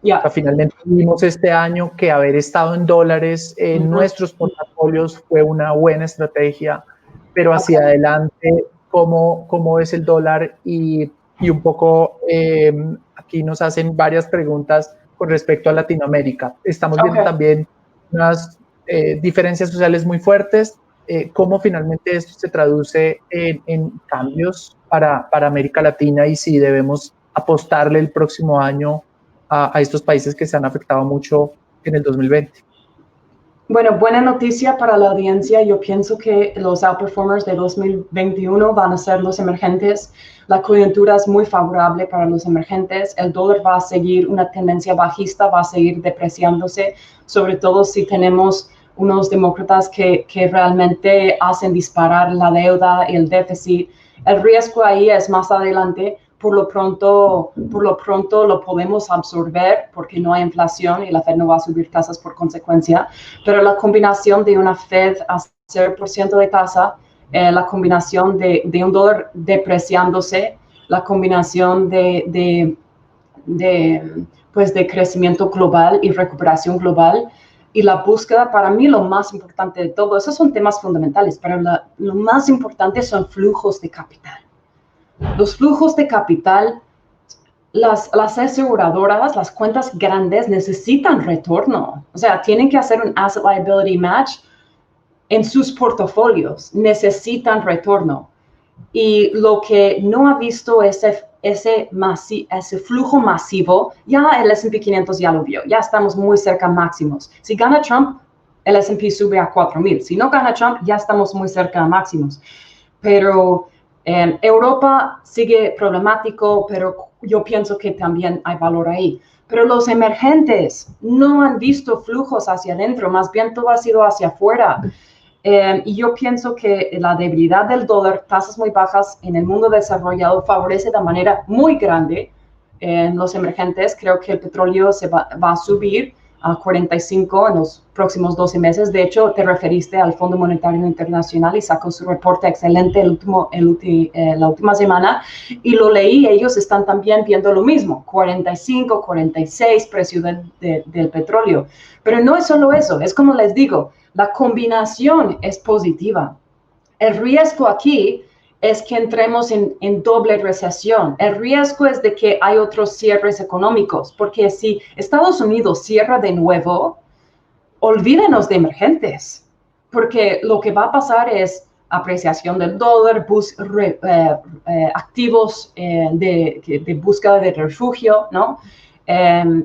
Yeah. O sea, finalmente vimos este año que haber estado en dólares en nuestros portafolios fue una buena estrategia, pero hacia adelante, ¿cómo es el dólar? Y un poco aquí nos hacen varias preguntas con respecto a Latinoamérica. Estamos viendo también unas diferencias sociales muy fuertes. ¿Cómo finalmente esto se traduce en cambios para América Latina y si debemos apostarle el próximo año a estos países que se han afectado mucho en el 2020? Bueno, buena noticia para la audiencia. Yo pienso que los outperformers de 2021 van a ser los emergentes. La coyuntura es muy favorable para los emergentes. El dólar va a seguir una tendencia bajista, va a seguir depreciándose, sobre todo si tenemos unos demócratas que realmente hacen disparar la deuda y el déficit. El riesgo ahí es más adelante. Por lo pronto lo podemos absorber porque no hay inflación y la Fed no va a subir tasas por consecuencia, pero la combinación de una Fed a 0% de tasa, la combinación de un dólar depreciándose, la combinación de crecimiento global y recuperación global y la búsqueda, para mí lo más importante de todo, esos son temas fundamentales, pero lo más importante son flujos de capital. Los flujos de capital, las aseguradoras, las cuentas grandes necesitan retorno. O sea, tienen que hacer un asset liability match en sus portafolios. Necesitan retorno. Y lo que no ha visto ese flujo masivo, ya el S&P 500 ya lo vio. Ya estamos muy cerca máximos. Si gana Trump, el S&P sube a 4,000. Si no gana Trump, ya estamos muy cerca a máximos. Pero Europa sigue problemático, pero yo pienso que también hay valor ahí. Pero los emergentes no han visto flujos hacia adentro, más bien todo ha sido hacia afuera. Y yo pienso que la debilidad del dólar, tasas muy bajas en el mundo desarrollado, favorece de manera muy grande en los emergentes. Creo que el petróleo va a subir a 45 en los próximos 12 meses. De hecho, te referiste al Fondo Monetario Internacional y sacó su reporte excelente la última semana y lo leí. Ellos están también viendo lo mismo, 45, 46 precio del petróleo. Pero no es solo eso, es como les digo, la combinación es positiva. El riesgo aquí es que entremos en doble recesión. El riesgo es de que hay otros cierres económicos, porque si Estados Unidos cierra de nuevo, olvídenos de emergentes, porque lo que va a pasar es apreciación del dólar, activos de búsqueda de refugio, ¿no?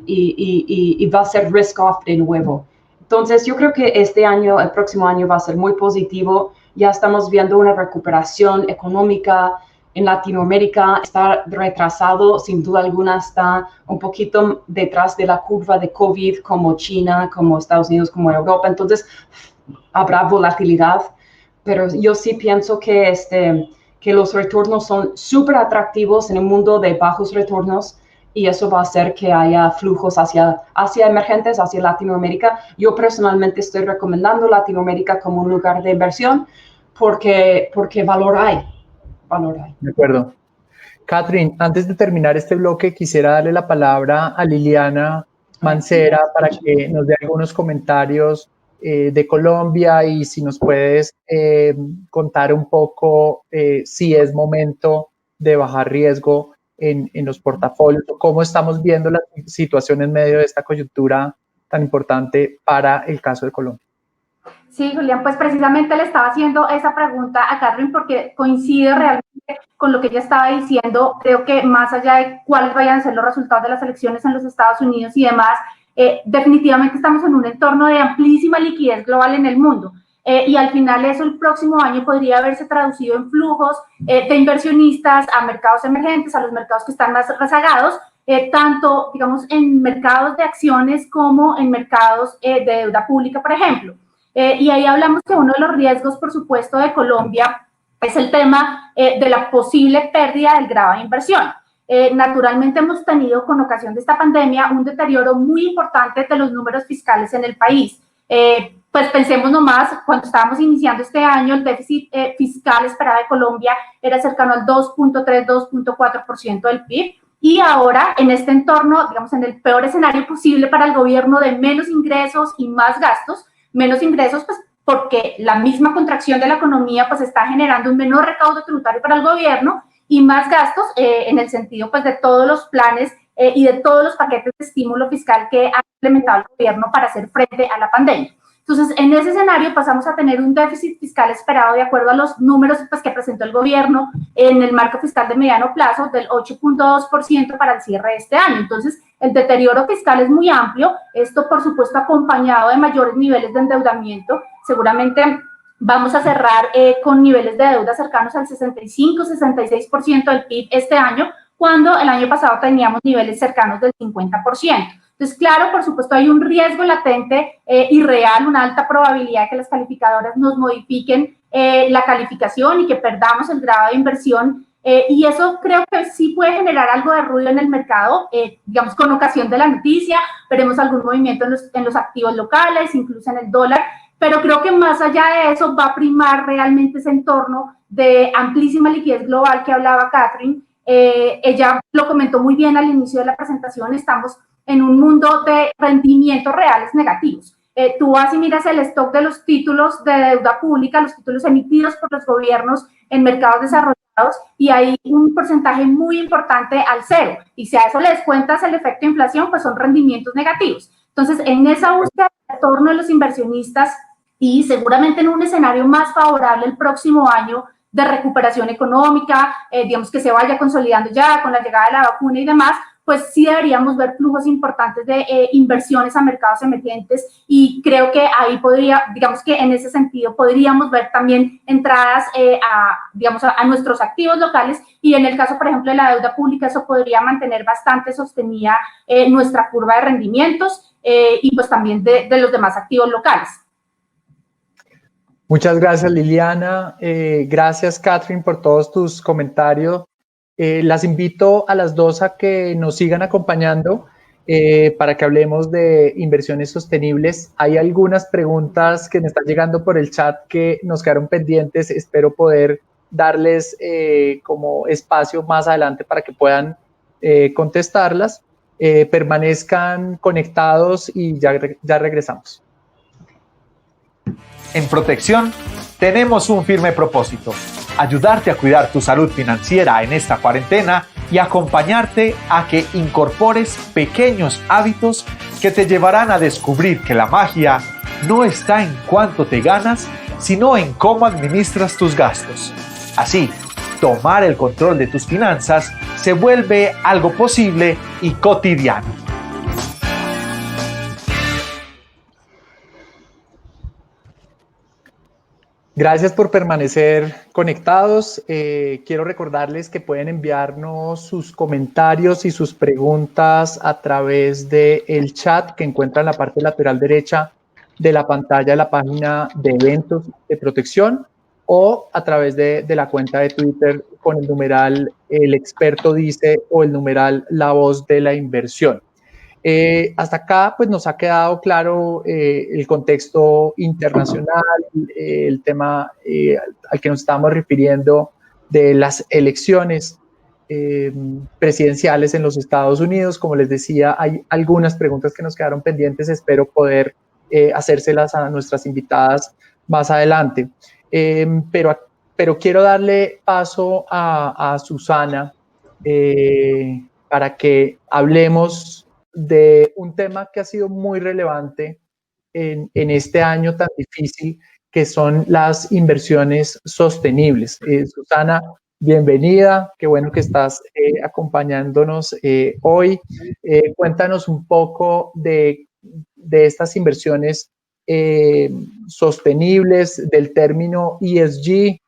Y va a ser risk off de nuevo. Entonces, yo creo que el próximo año va a ser muy positivo. Ya estamos viendo una recuperación económica en Latinoamérica. Está retrasado, sin duda alguna, está un poquito detrás de la curva de COVID, como China, como Estados Unidos, como Europa. Entonces, habrá volatilidad, pero yo sí pienso que los retornos son súper atractivos en un mundo de bajos retornos. Y eso va a hacer que haya flujos hacia emergentes, hacia Latinoamérica. Yo personalmente estoy recomendando Latinoamérica como un lugar de inversión porque valor hay. De acuerdo. Catherine, antes de terminar este bloque, quisiera darle la palabra a Liliana Mancera para que nos dé algunos comentarios de Colombia y si nos puedes contar un poco si es momento de bajar riesgo en los portafolios, cómo estamos viendo la situación en medio de esta coyuntura tan importante para el caso de Colombia. Sí, Julián, pues precisamente le estaba haciendo esa pregunta a Catherine porque coincide realmente con lo que ella estaba diciendo. Creo que más allá de cuáles vayan a ser los resultados de las elecciones en los Estados Unidos y demás, definitivamente estamos en un entorno de amplísima liquidez global en el mundo. Y al final eso el próximo año podría haberse traducido en flujos de inversionistas a mercados emergentes, a los mercados que están más rezagados, tanto, digamos, en mercados de acciones como en mercados de deuda pública, por ejemplo. Y ahí hablamos que uno de los riesgos, por supuesto, de Colombia es el tema de la posible pérdida del grado de inversión. Naturalmente hemos tenido con ocasión de esta pandemia un deterioro muy importante de los números fiscales en el país. Pues pensemos nomás, cuando estábamos iniciando este año, el déficit fiscal esperado de Colombia era cercano al 2.3, 2.4% del PIB. Y ahora, en este entorno, digamos, en el peor escenario posible para el gobierno de menos ingresos y más gastos, menos ingresos, pues porque la misma contracción de la economía pues está generando un menor recaudo tributario para el gobierno y más gastos en el sentido pues de todos los planes y de todos los paquetes de estímulo fiscal que ha implementado el gobierno para hacer frente a la pandemia. Entonces, en ese escenario pasamos a tener un déficit fiscal esperado de acuerdo a los números pues, que presentó el gobierno en el marco fiscal de mediano plazo del 8.2% para el cierre de este año. Entonces, el deterioro fiscal es muy amplio, esto por supuesto acompañado de mayores niveles de endeudamiento. Seguramente vamos a cerrar con niveles de deuda cercanos al 65-66% del PIB este año, cuando el año pasado teníamos niveles cercanos del 50%. Entonces, claro, por supuesto, hay un riesgo latente y real, una alta probabilidad de que las calificadoras nos modifiquen la calificación y que perdamos el grado de inversión. Y eso creo que sí puede generar algo de ruido en el mercado, digamos, con ocasión de la noticia, veremos algún movimiento en los activos locales, incluso en el dólar, pero creo que más allá de eso va a primar realmente ese entorno de amplísima liquidez global que hablaba Catherine. Ella lo comentó muy bien al inicio de la presentación, estamos en un mundo de rendimientos reales negativos. Tú vas y miras el stock de los títulos de deuda pública, los títulos emitidos por los gobiernos en mercados desarrollados, y hay un porcentaje muy importante al cero. Y si a eso le descuentas el efecto de inflación, pues son rendimientos negativos. Entonces, en esa búsqueda de retorno de los inversionistas y seguramente en un escenario más favorable el próximo año de recuperación económica, digamos que se vaya consolidando ya con la llegada de la vacuna y demás, pues sí deberíamos ver flujos importantes de inversiones a mercados emergentes y creo que ahí podría, digamos que en ese sentido podríamos ver también entradas a nuestros activos locales y en el caso, por ejemplo, de la deuda pública, eso podría mantener bastante sostenida nuestra curva de rendimientos y pues también de los demás activos locales. Muchas gracias, Liliana. Gracias, Catherine, por todos tus comentarios. Las invito a las dos a que nos sigan acompañando para que hablemos de inversiones sostenibles. Hay algunas preguntas que me están llegando por el chat que nos quedaron pendientes. Espero poder darles como espacio más adelante para que puedan contestarlas. Permanezcan conectados y ya regresamos. En Protección tenemos un firme propósito: ayudarte a cuidar tu salud financiera en esta cuarentena y acompañarte a que incorpores pequeños hábitos que te llevarán a descubrir que la magia no está en cuánto te ganas, sino en cómo administras tus gastos. Así, tomar el control de tus finanzas se vuelve algo posible y cotidiano. Gracias por permanecer conectados. Quiero recordarles que pueden enviarnos sus comentarios y sus preguntas a través del chat que encuentran en la parte lateral derecha de la pantalla de la página de eventos de Protección, o a través de la cuenta de Twitter con el numeral El Experto Dice o el numeral La Voz de la Inversión. Hasta acá pues nos ha quedado claro el contexto internacional, el tema al que nos estamos refiriendo de las elecciones presidenciales en los Estados Unidos. Como les decía, hay algunas preguntas que nos quedaron pendientes, espero poder hacérselas a nuestras invitadas más adelante. Pero quiero darle paso a Susana para que hablemos de un tema que ha sido muy relevante en este año tan difícil, que son las inversiones sostenibles. Susana, bienvenida, qué bueno que estás acompañándonos hoy. Cuéntanos un poco de estas inversiones sostenibles, del término ESG.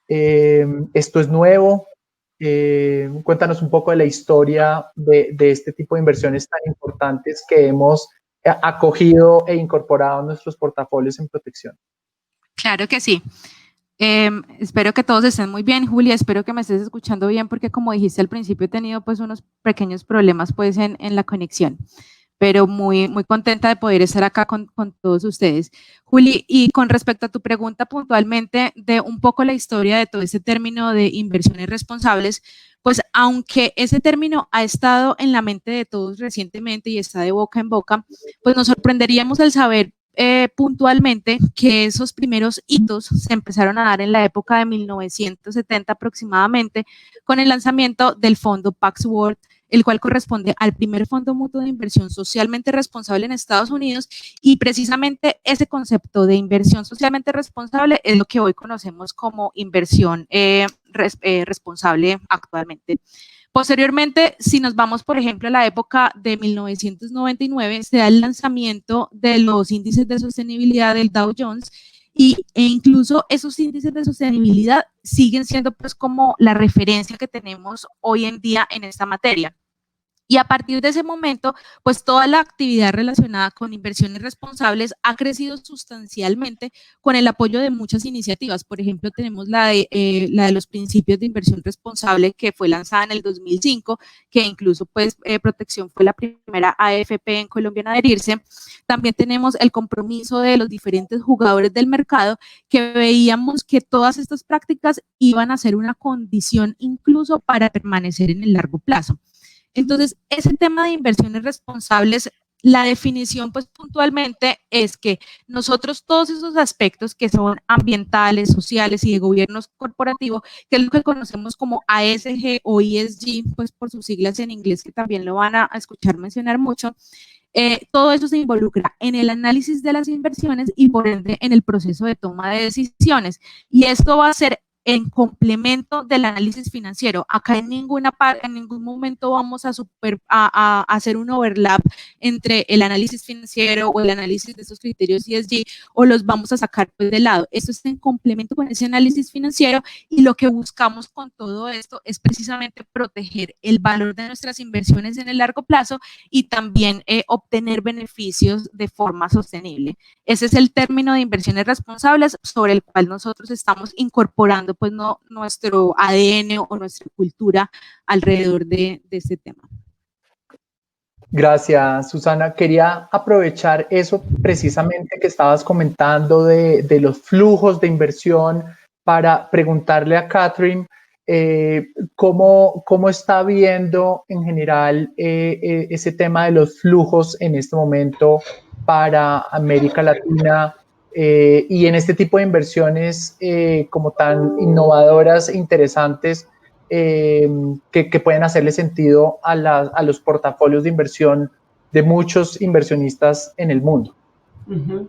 Esto es nuevo. Cuéntanos un poco de la historia de este tipo de inversiones tan importantes que hemos acogido e incorporado en nuestros portafolios en Protección. Claro que sí. Espero que todos estén muy bien, Julia. Espero que me estés escuchando bien, porque como dijiste al principio, he tenido pues unos pequeños problemas pues en la conexión, pero muy contenta de poder estar acá con todos ustedes. Juli, y con respecto a tu pregunta puntualmente de un poco la historia de todo este término de inversiones responsables, pues aunque ese término ha estado en la mente de todos recientemente y está de boca en boca, pues nos sorprenderíamos al saber puntualmente que esos primeros hitos se empezaron a dar en la época de 1970 aproximadamente, con el lanzamiento del fondo Pax World, el cual corresponde al primer fondo mutuo de inversión socialmente responsable en Estados Unidos, y precisamente ese concepto de inversión socialmente responsable es lo que hoy conocemos como inversión responsable actualmente. Posteriormente, si nos vamos, por ejemplo, a la época de 1999, se da el lanzamiento de los índices de sostenibilidad del Dow Jones, e incluso esos índices de sostenibilidad siguen siendo pues como la referencia que tenemos hoy en día en esta materia. Y a partir de ese momento, pues toda la actividad relacionada con inversiones responsables ha crecido sustancialmente con el apoyo de muchas iniciativas. Por ejemplo, tenemos la de los principios de inversión responsable, que fue lanzada en el 2005, que incluso pues Protección fue la primera AFP en Colombia en adherirse. También tenemos el compromiso de los diferentes jugadores del mercado, que veíamos que todas estas prácticas iban a ser una condición incluso para permanecer en el largo plazo. Entonces, ese tema de inversiones responsables, la definición pues puntualmente es que nosotros todos esos aspectos que son ambientales, sociales y de gobierno corporativo, que es lo que conocemos como ASG o ESG, pues por sus siglas en inglés, que también lo van a escuchar mencionar mucho, todo eso se involucra en el análisis de las inversiones y por ende en el proceso de toma de decisiones. Y esto va a ser en complemento del análisis financiero. Acá en ningún momento vamos a hacer un overlap entre el análisis financiero o el análisis de esos criterios ESG, o los vamos a sacar pues de lado. Esto es en complemento con ese análisis financiero, y lo que buscamos con todo esto es precisamente proteger el valor de nuestras inversiones en el largo plazo y también obtener beneficios de forma sostenible. Ese es el término de inversiones responsables sobre el cual nosotros estamos incorporando modificando pues nuestro ADN o nuestra cultura alrededor de este tema. Gracias, Susana. Quería aprovechar eso precisamente que estabas comentando de los flujos de inversión para preguntarle a Catherine cómo está viendo en general ese tema de los flujos en este momento para América Latina y en este tipo de inversiones como tan innovadoras e interesantes que pueden hacerle sentido a los portafolios de inversión de muchos inversionistas en el mundo. Uh-huh.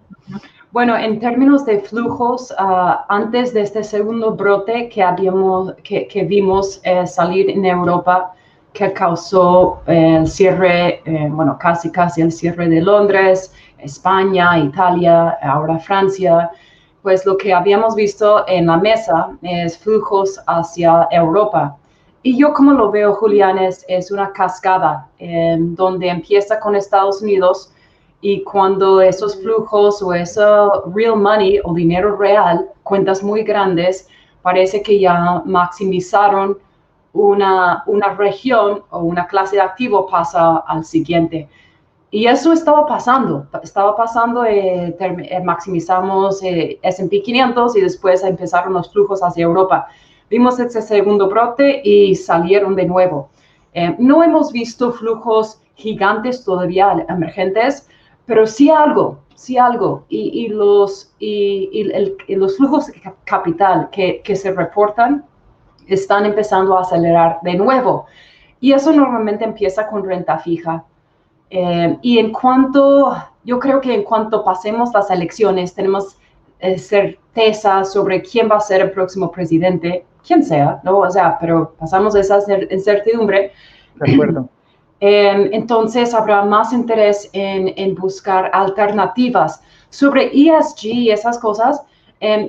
Bueno, en términos de flujos, antes de este segundo brote que vimos salir en Europa, que causó el cierre, casi el cierre de Londres, España, Italia, ahora Francia, pues lo que habíamos visto en la mesa es flujos hacia Europa. Y yo como lo veo, Julián, es una cascada donde empieza con Estados Unidos y cuando esos flujos o eso real money o dinero real, cuentas muy grandes, parece que ya maximizaron una región o una clase de activo pasa al siguiente. Y eso estaba pasando, maximizamos S&P 500 y después empezaron los flujos hacia Europa. Vimos ese segundo brote y salieron de nuevo. No hemos visto flujos gigantes todavía emergentes, pero sí algo. Y los flujos de capital que se reportan están empezando a acelerar de nuevo. Y eso normalmente empieza con renta fija. Y yo creo que en cuanto pasemos las elecciones, tenemos certeza sobre quién va a ser el próximo presidente, quien sea, ¿no? O sea, pero pasamos esa incertidumbre. De acuerdo. Entonces habrá más interés en buscar alternativas. Sobre ESG y esas cosas,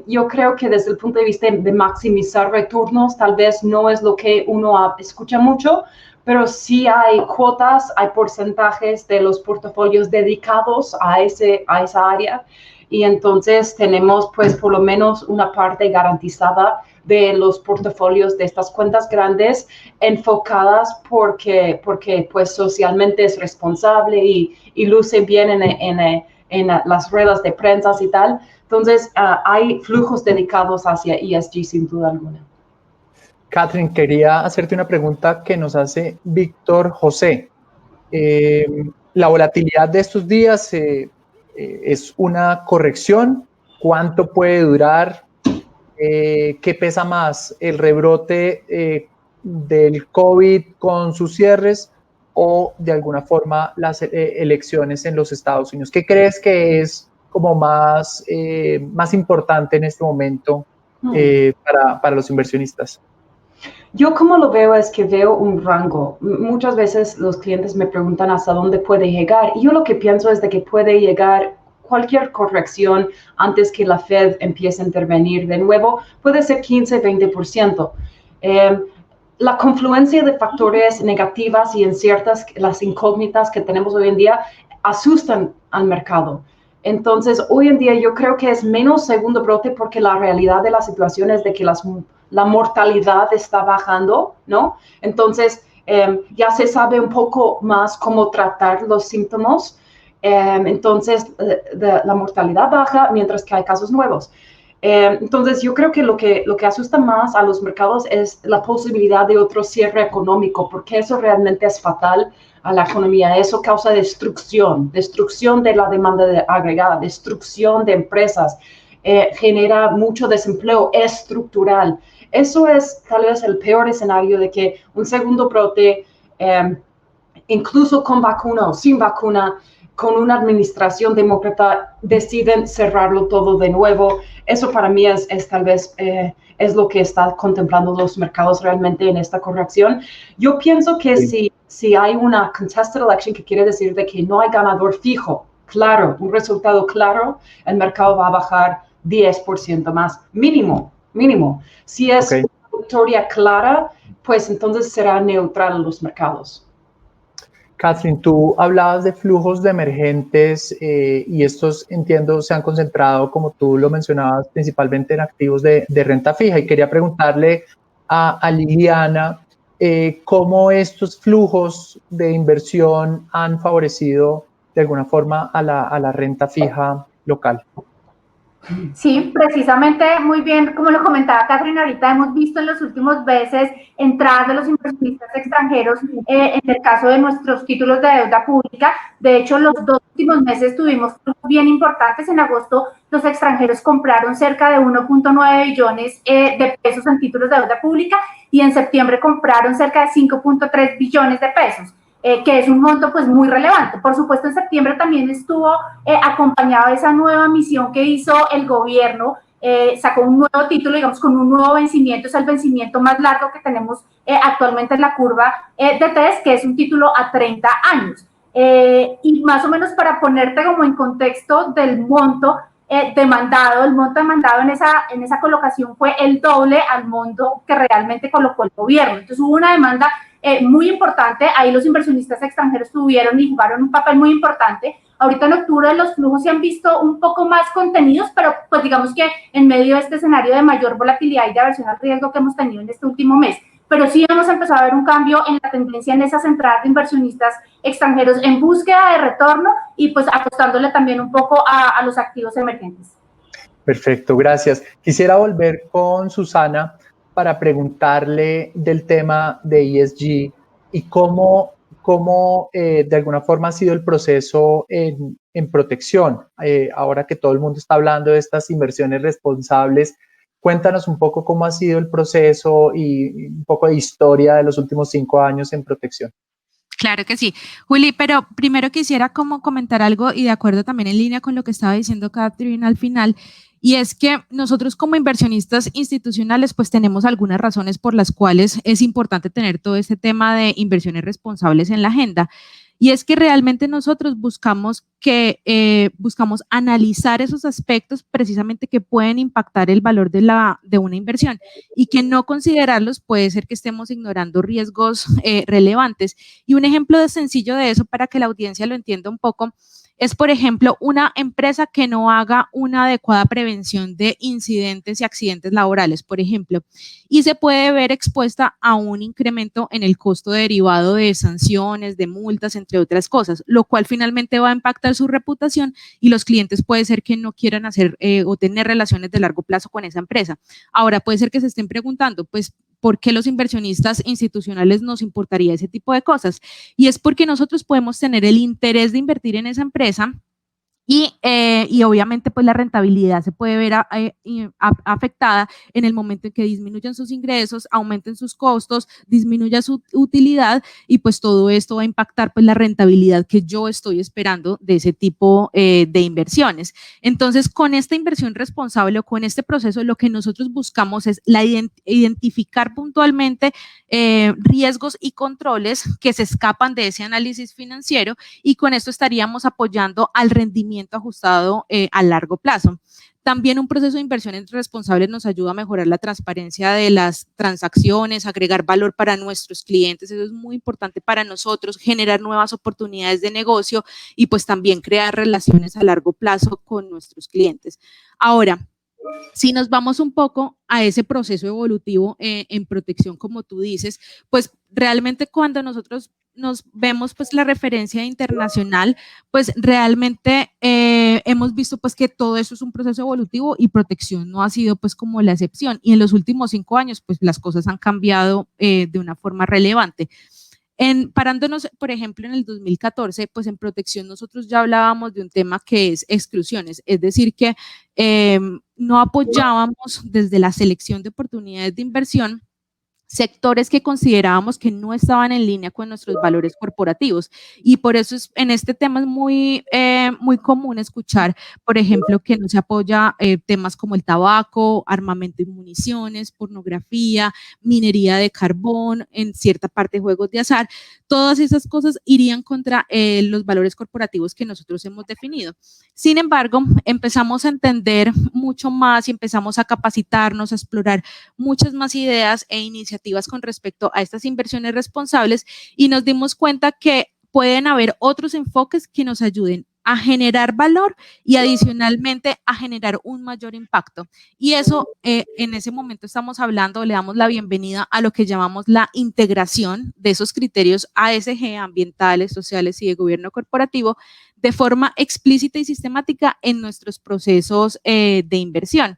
yo creo que desde el punto de vista de maximizar retornos, tal vez no es lo que uno escucha mucho, pero sí hay cuotas, hay porcentajes de los portafolios dedicados a esa área. Y entonces tenemos pues por lo menos una parte garantizada de los portafolios de estas cuentas grandes enfocadas porque pues socialmente es responsable y luce bien en las ruedas de prensa y tal. Entonces hay flujos dedicados hacia ESG sin duda alguna. Catherine, quería hacerte una pregunta que nos hace Víctor José. La volatilidad de estos días es una corrección. ¿Cuánto puede durar? ¿Qué pesa más? ¿El rebrote del COVID con sus cierres o de alguna forma las elecciones en los Estados Unidos? ¿Qué crees que es como más importante en este momento para los inversionistas? Yo como lo veo es que veo un rango. Muchas veces los clientes me preguntan hasta dónde puede llegar. Y yo lo que pienso es de que puede llegar cualquier corrección antes que la Fed empiece a intervenir de nuevo. Puede ser 15-20%. La confluencia de factores negativas y las incógnitas que tenemos hoy en día asustan al mercado. Entonces, hoy en día yo creo que es menos segundo brote porque la realidad de la situación es de que la mortalidad está bajando, ¿no? Entonces, ya se sabe un poco más cómo tratar los síntomas. Entonces, la mortalidad baja mientras que hay casos nuevos. Entonces, yo creo que lo que asusta más a los mercados es la posibilidad de otro cierre económico, porque eso realmente es fatal a la economía. Eso causa destrucción de la demanda agregada, destrucción de empresas, genera mucho desempleo estructural. Eso es tal vez el peor escenario de que un segundo brote, incluso con vacuna o sin vacuna, con una administración demócrata, deciden cerrarlo todo de nuevo. Eso para mí es tal vez es lo que están contemplando los mercados realmente en esta corrección. Yo pienso que si hay una contested election, que quiere decir de que no hay ganador fijo, claro, un resultado claro, el mercado va a bajar 10% más, mínimo. Si es una victoria clara, pues entonces será neutral en los mercados. Catherine, tú hablabas de flujos de emergentes y estos, entiendo, se han concentrado, como tú lo mencionabas, principalmente en activos de renta fija. Y quería preguntarle a Liliana cómo estos flujos de inversión han favorecido de alguna forma a la renta fija local. Sí, precisamente, muy bien, como lo comentaba Catherine, ahorita hemos visto en los últimos meses entradas de los inversionistas extranjeros en el caso de nuestros títulos de deuda pública. De hecho, los 2 últimos meses tuvimos bien importantes. En agosto, los extranjeros compraron cerca de 1.9 billones de pesos en títulos de deuda pública y en septiembre compraron cerca de 5.3 billones de pesos. Que es un monto pues muy relevante. Por supuesto, en septiembre también estuvo acompañado de esa nueva emisión que hizo el gobierno, sacó un nuevo título, digamos, con un nuevo vencimiento, es el vencimiento más largo que tenemos actualmente en la curva de TES, que es un título a 30 años. Y más o menos para ponerte como en contexto del monto demandado, el monto demandado en esa colocación fue el doble al monto que realmente colocó el gobierno. Entonces hubo una demanda muy importante, ahí los inversionistas extranjeros tuvieron y jugaron un papel muy importante. Ahorita en octubre los flujos se han visto un poco más contenidos, pero pues digamos que en medio de este escenario de mayor volatilidad y de aversión al riesgo que hemos tenido en este último mes. Pero sí hemos empezado a ver un cambio en la tendencia en esas entradas de inversionistas extranjeros en búsqueda de retorno y pues apostándole también un poco a los activos emergentes. Perfecto, gracias. Quisiera volver con Susana para preguntarle del tema de ESG y cómo de alguna forma ha sido el proceso en protección. Ahora que todo el mundo está hablando de estas inversiones responsables, cuéntanos un poco cómo ha sido el proceso y un poco de historia de los últimos 5 años en protección. Claro que sí. Juli, pero primero quisiera como comentar algo y de acuerdo también en línea con lo que estaba diciendo Catherine al final, y es que nosotros como inversionistas institucionales pues tenemos algunas razones por las cuales es importante tener todo este tema de inversiones responsables en la agenda. Y es que realmente nosotros buscamos analizar esos aspectos precisamente que pueden impactar el valor de una inversión y que no considerarlos puede ser que estemos ignorando riesgos relevantes. Y un ejemplo sencillo de eso para que la audiencia lo entienda un poco es, por ejemplo, una empresa que no haga una adecuada prevención de incidentes y accidentes laborales, por ejemplo, y se puede ver expuesta a un incremento en el costo derivado de sanciones, de multas, entre otras cosas, lo cual finalmente va a impactar su reputación y los clientes puede ser que no quieran hacer o tener relaciones de largo plazo con esa empresa. Ahora, puede ser que se estén preguntando, pues, ¿por qué los inversionistas institucionales nos importaría ese tipo de cosas? Y es porque nosotros podemos tener el interés de invertir en esa empresa y obviamente pues la rentabilidad se puede ver afectada en el momento en que disminuyan sus ingresos, aumenten sus costos, disminuya su utilidad y pues todo esto va a impactar pues la rentabilidad que yo estoy esperando de ese tipo de inversiones. Entonces con esta inversión responsable o con este proceso lo que nosotros buscamos es identificar puntualmente riesgos y controles que se escapan de ese análisis financiero y con esto estaríamos apoyando al rendimiento ajustado a largo plazo. También un proceso de inversiones responsables nos ayuda a mejorar la transparencia de las transacciones, agregar valor para nuestros clientes, eso es muy importante para nosotros, generar nuevas oportunidades de negocio y pues también crear relaciones a largo plazo con nuestros clientes. Ahora, si nos vamos un poco a ese proceso evolutivo en protección, como tú dices, pues realmente cuando nosotros nos vemos pues la referencia internacional, pues realmente hemos visto pues que todo eso es un proceso evolutivo y protección no ha sido pues como la excepción y en los últimos 5 años pues las cosas han cambiado de una forma relevante. Parándonos, por ejemplo, en el 2014, pues en protección nosotros ya hablábamos de un tema que es exclusiones, es decir que no apoyábamos desde la selección de oportunidades de inversión sectores que considerábamos que no estaban en línea con nuestros valores corporativos y por eso en este tema es muy común escuchar, por ejemplo, que no se apoya temas como el tabaco, armamento y municiones, pornografía, minería de carbón, en cierta parte juegos de azar, todas esas cosas irían contra los valores corporativos que nosotros hemos definido. Sin embargo, empezamos a entender mucho más y empezamos a capacitarnos, a explorar muchas más ideas e iniciativas con respecto a estas inversiones responsables y nos dimos cuenta que pueden haber otros enfoques que nos ayuden a generar valor y adicionalmente a generar un mayor impacto. Y eso en ese momento estamos hablando, le damos la bienvenida a lo que llamamos la integración de esos criterios ASG, ambientales, sociales y de gobierno corporativo, de forma explícita y sistemática en nuestros procesos de inversión.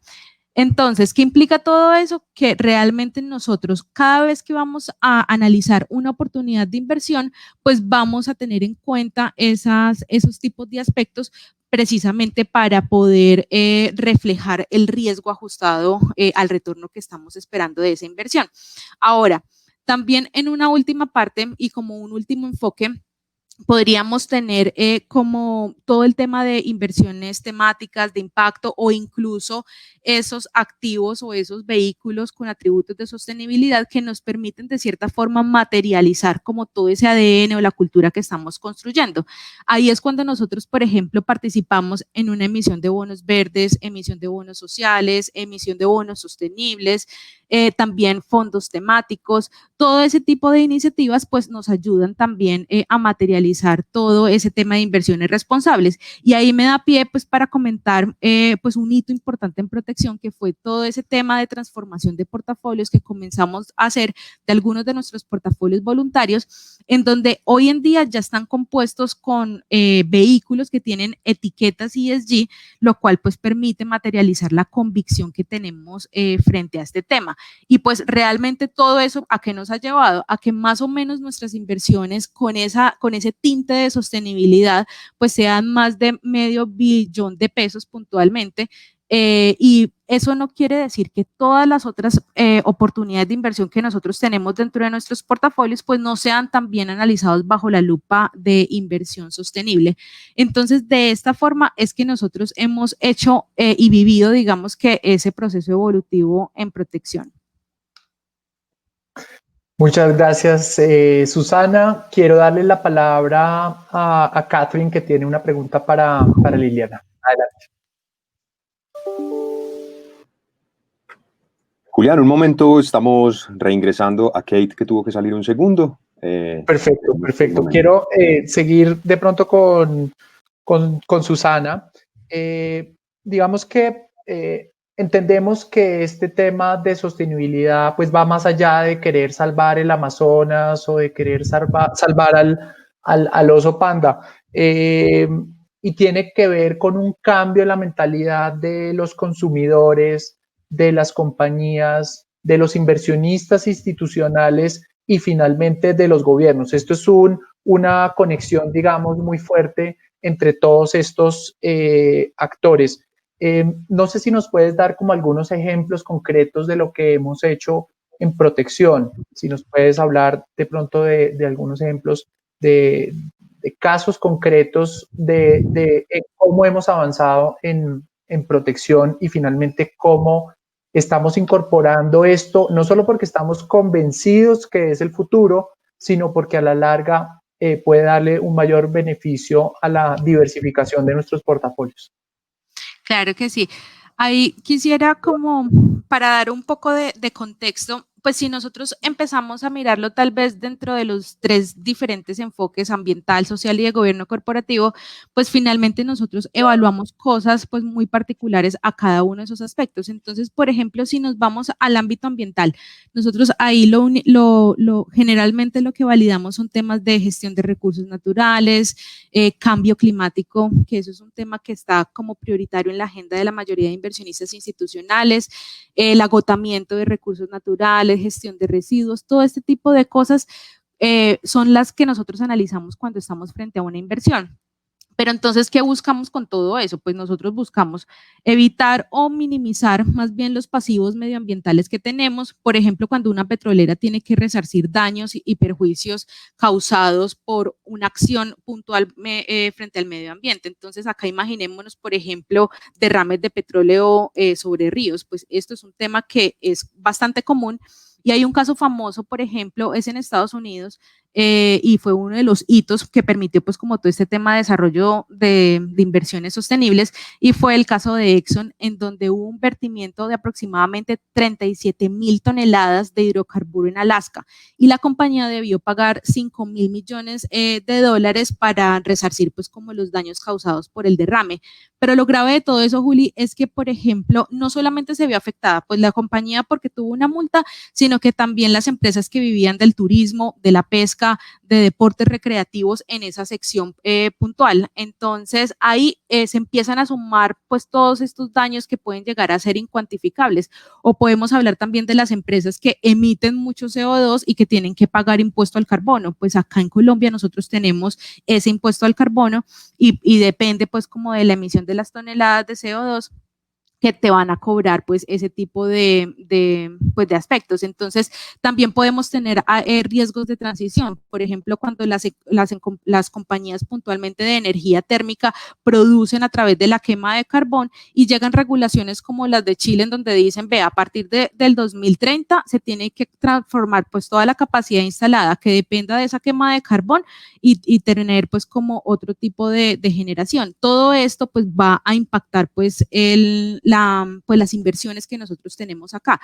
Entonces, ¿qué implica todo eso? Que realmente nosotros, cada vez que vamos a analizar una oportunidad de inversión, pues vamos a tener en cuenta esos tipos de aspectos precisamente para poder reflejar el riesgo ajustado al retorno que estamos esperando de esa inversión. Ahora, también en una última parte y como un último enfoque, podríamos tener como todo el tema de inversiones temáticas de impacto o incluso esos activos o esos vehículos con atributos de sostenibilidad que nos permiten de cierta forma materializar como todo ese ADN o la cultura que estamos construyendo. Ahí es cuando nosotros, por ejemplo, participamos en una emisión de bonos verdes, emisión de bonos sociales, emisión de bonos sostenibles, también fondos temáticos, todo ese tipo de iniciativas pues nos ayudan también a materializar todo ese tema de inversiones responsables. Y ahí me da pie pues para comentar pues un hito importante en protección que fue todo ese tema de transformación de portafolios que comenzamos a hacer de algunos de nuestros portafolios voluntarios, en donde hoy en día ya están compuestos con vehículos que tienen etiquetas ESG, lo cual pues permite materializar la convicción que tenemos frente a este tema. Y pues realmente todo eso, ¿a qué nos ha llevado? A que más o menos nuestras inversiones con ese tinte de sostenibilidad, pues sean más de $500 millones de pesos puntualmente. Y eso no quiere decir que todas las otras oportunidades de inversión que nosotros tenemos dentro de nuestros portafolios pues no sean también analizados bajo la lupa de inversión sostenible. Entonces, de esta forma es que nosotros hemos hecho y vivido, digamos que ese proceso evolutivo en protección. Muchas gracias, Susana. Quiero darle la palabra a Catherine, que tiene una pregunta para Liliana. Adelante. Julián, un momento, estamos reingresando a Kate, que tuvo que salir un segundo. Perfecto, perfecto. Quiero seguir de pronto con Susana. Digamos que entendemos que este tema de sostenibilidad pues va más allá de querer salvar el Amazonas o de querer salvar al oso panda. Y tiene que ver con un cambio en la mentalidad de los consumidores, de las compañías, de los inversionistas institucionales y finalmente de los gobiernos. Esto es una conexión, digamos, muy fuerte entre todos estos actores. No sé si nos puedes dar como algunos ejemplos concretos de lo que hemos hecho en protección, si nos puedes hablar de pronto de algunos ejemplos de casos concretos de cómo hemos avanzado en protección y finalmente cómo estamos incorporando esto, no solo porque estamos convencidos que es el futuro, sino porque a la larga puede darle un mayor beneficio a la diversificación de nuestros portafolios. Claro que sí. Ahí quisiera como para dar un poco de contexto, pues si nosotros empezamos a mirarlo tal vez dentro de los 3 diferentes enfoques, ambiental, social y de gobierno corporativo, pues finalmente nosotros evaluamos cosas pues muy particulares a cada uno de esos aspectos. Entonces, por ejemplo, si nos vamos al ámbito ambiental, nosotros ahí generalmente lo que validamos son temas de gestión de recursos naturales, cambio climático, que eso es un tema que está como prioritario en la agenda de la mayoría de inversionistas institucionales, el agotamiento de recursos naturales, gestión de residuos, todo este tipo de cosas son las que nosotros analizamos cuando estamos frente a una inversión. Pero entonces, ¿qué buscamos con todo eso? Pues nosotros buscamos evitar o minimizar más bien los pasivos medioambientales que tenemos. Por ejemplo, cuando una petrolera tiene que resarcir daños y perjuicios causados por una acción puntual frente al medio ambiente. Entonces, acá imaginémonos, por ejemplo, derrames de petróleo sobre ríos. Pues esto es un tema que es bastante común. Y hay un caso famoso, por ejemplo, es en Estados Unidos, y fue uno de los hitos que permitió pues como todo este tema de desarrollo de inversiones sostenibles, y fue el caso de Exxon, en donde hubo un vertimiento de aproximadamente 37.000 toneladas de hidrocarburo en Alaska, y la compañía debió pagar $5.000 millones de dólares para resarcir pues como los daños causados por el derrame. Pero lo grave de todo eso, Juli, es que, por ejemplo, no solamente se vio afectada pues la compañía porque tuvo una multa, sino que también las empresas que vivían del turismo, de la pesca, de deportes recreativos en esa sección puntual. Entonces, ahí se empiezan a sumar pues todos estos daños que pueden llegar a ser incuantificables. O podemos hablar también de las empresas que emiten mucho CO2 y que tienen que pagar impuesto al carbono. Pues acá en Colombia nosotros tenemos ese impuesto al carbono y depende pues como de la emisión de las toneladas de CO2 que te van a cobrar pues ese tipo de aspectos. Entonces también podemos tener riesgos de transición, por ejemplo cuando las compañías puntualmente de energía térmica producen a través de la quema de carbón y llegan regulaciones como las de Chile en donde dicen, ve, a partir del 2030 se tiene que transformar pues toda la capacidad instalada que dependa de esa quema de carbón y tener pues como otro tipo de generación. Todo esto pues va a impactar pues las inversiones que nosotros tenemos acá.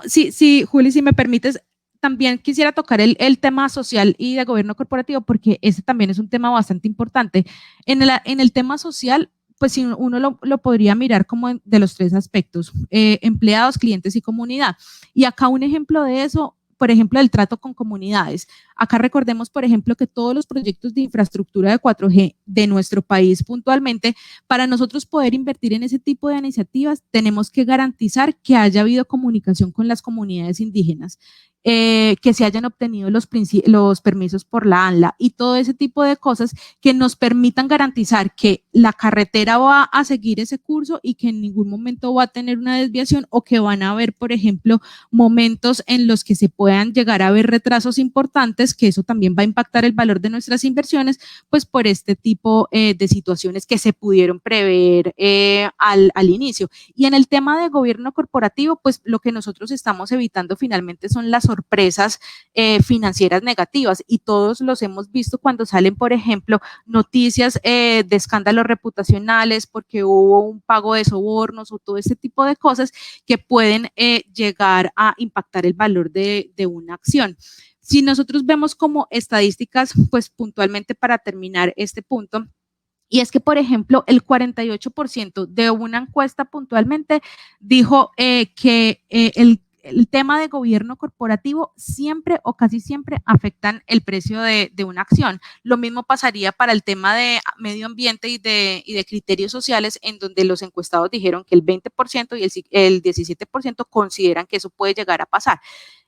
Sí, Juli, si me permites, también quisiera tocar el tema social y de gobierno corporativo, porque ese también es un tema bastante importante. En el tema social, pues si uno lo podría mirar como de los tres aspectos, empleados, clientes y comunidad. Y acá un ejemplo de eso, por ejemplo, el trato con comunidades. Acá recordemos, por ejemplo, que todos los proyectos de infraestructura de 4G de nuestro país puntualmente, para nosotros poder invertir en ese tipo de iniciativas, tenemos que garantizar que haya habido comunicación con las comunidades indígenas, que se hayan obtenido los permisos por la ANLA y todo ese tipo de cosas que nos permitan garantizar que la carretera va a seguir ese curso y que en ningún momento va a tener una desviación o que van a haber, por ejemplo, momentos en los que se puedan llegar a ver retrasos importantes, que eso también va a impactar el valor de nuestras inversiones, pues por este tipo de situaciones que se pudieron prever al inicio. Y en el tema de gobierno corporativo, pues lo que nosotros estamos evitando finalmente son las sorpresas financieras negativas, y todos los hemos visto cuando salen, por ejemplo, noticias de escándalos reputacionales porque hubo un pago de sobornos o todo ese tipo de cosas que pueden llegar a impactar el valor de una acción. Si nosotros vemos como estadísticas, pues puntualmente para terminar este punto, y es que, por ejemplo, el 48% de una encuesta puntualmente dijo que el tema de gobierno corporativo siempre o casi siempre afectan el precio de una acción. Lo mismo pasaría para el tema de medio ambiente y de criterios sociales, en donde los encuestados dijeron que el 20% y el 17% consideran que eso puede llegar a pasar.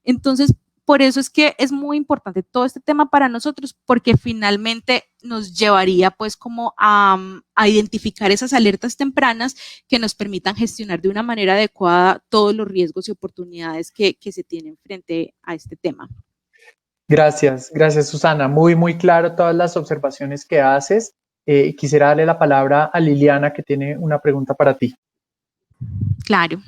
Entonces, por eso es que es muy importante todo este tema para nosotros, porque finalmente nos llevaría pues como a identificar esas alertas tempranas que nos permitan gestionar de una manera adecuada todos los riesgos y oportunidades que se tienen frente a este tema. Gracias, Susana. Muy, muy claro todas las observaciones que haces. Quisiera darle la palabra a Liliana, que tiene una pregunta para ti. Claro.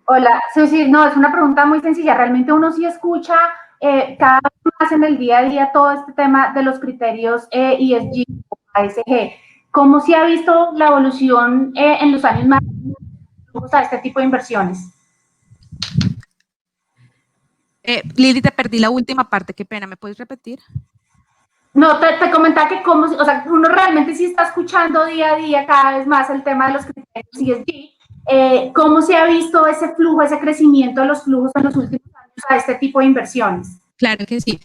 Hola, sí, no, es una pregunta muy sencilla. Realmente uno sí escucha cada vez más en el día a día todo este tema de los criterios ESG o ASG. ¿Cómo se ha visto la evolución en los años más a este tipo de inversiones? Lili, te perdí la última parte, qué pena, ¿me puedes repetir? No, te comentaba que uno realmente sí está escuchando día a día cada vez más el tema de los criterios ESG. ¿Cómo se ha visto ese flujo, ese crecimiento de los flujos en los últimos años a este tipo de inversiones? Claro que sí.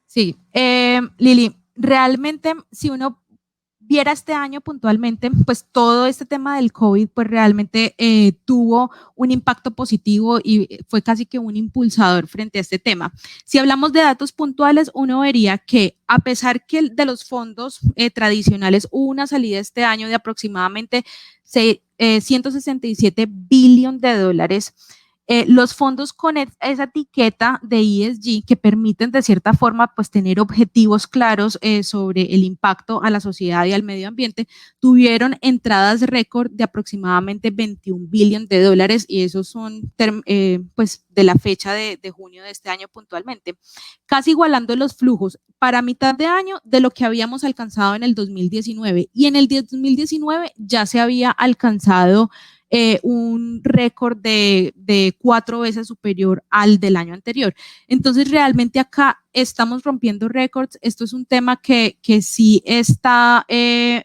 Sí, Lili, realmente si uno viera este año puntualmente, pues todo este tema del COVID pues realmente tuvo un impacto positivo y fue casi que un impulsador frente a este tema. Si hablamos de datos puntuales, uno vería que a pesar que de los fondos tradicionales hubo una salida este año de aproximadamente 167 billones de dólares, los fondos con esa etiqueta de ESG que permiten de cierta forma pues tener objetivos claros sobre el impacto a la sociedad y al medio ambiente, tuvieron entradas récord de aproximadamente $21 billion y esos son pues de la fecha de junio de este año puntualmente, casi igualando los flujos para mitad de año de lo que habíamos alcanzado en el 2019, y en el 2019 ya se había alcanzado un récord de 4 veces superior al del año anterior. Entonces, realmente acá estamos rompiendo récords. Esto es un tema que sí está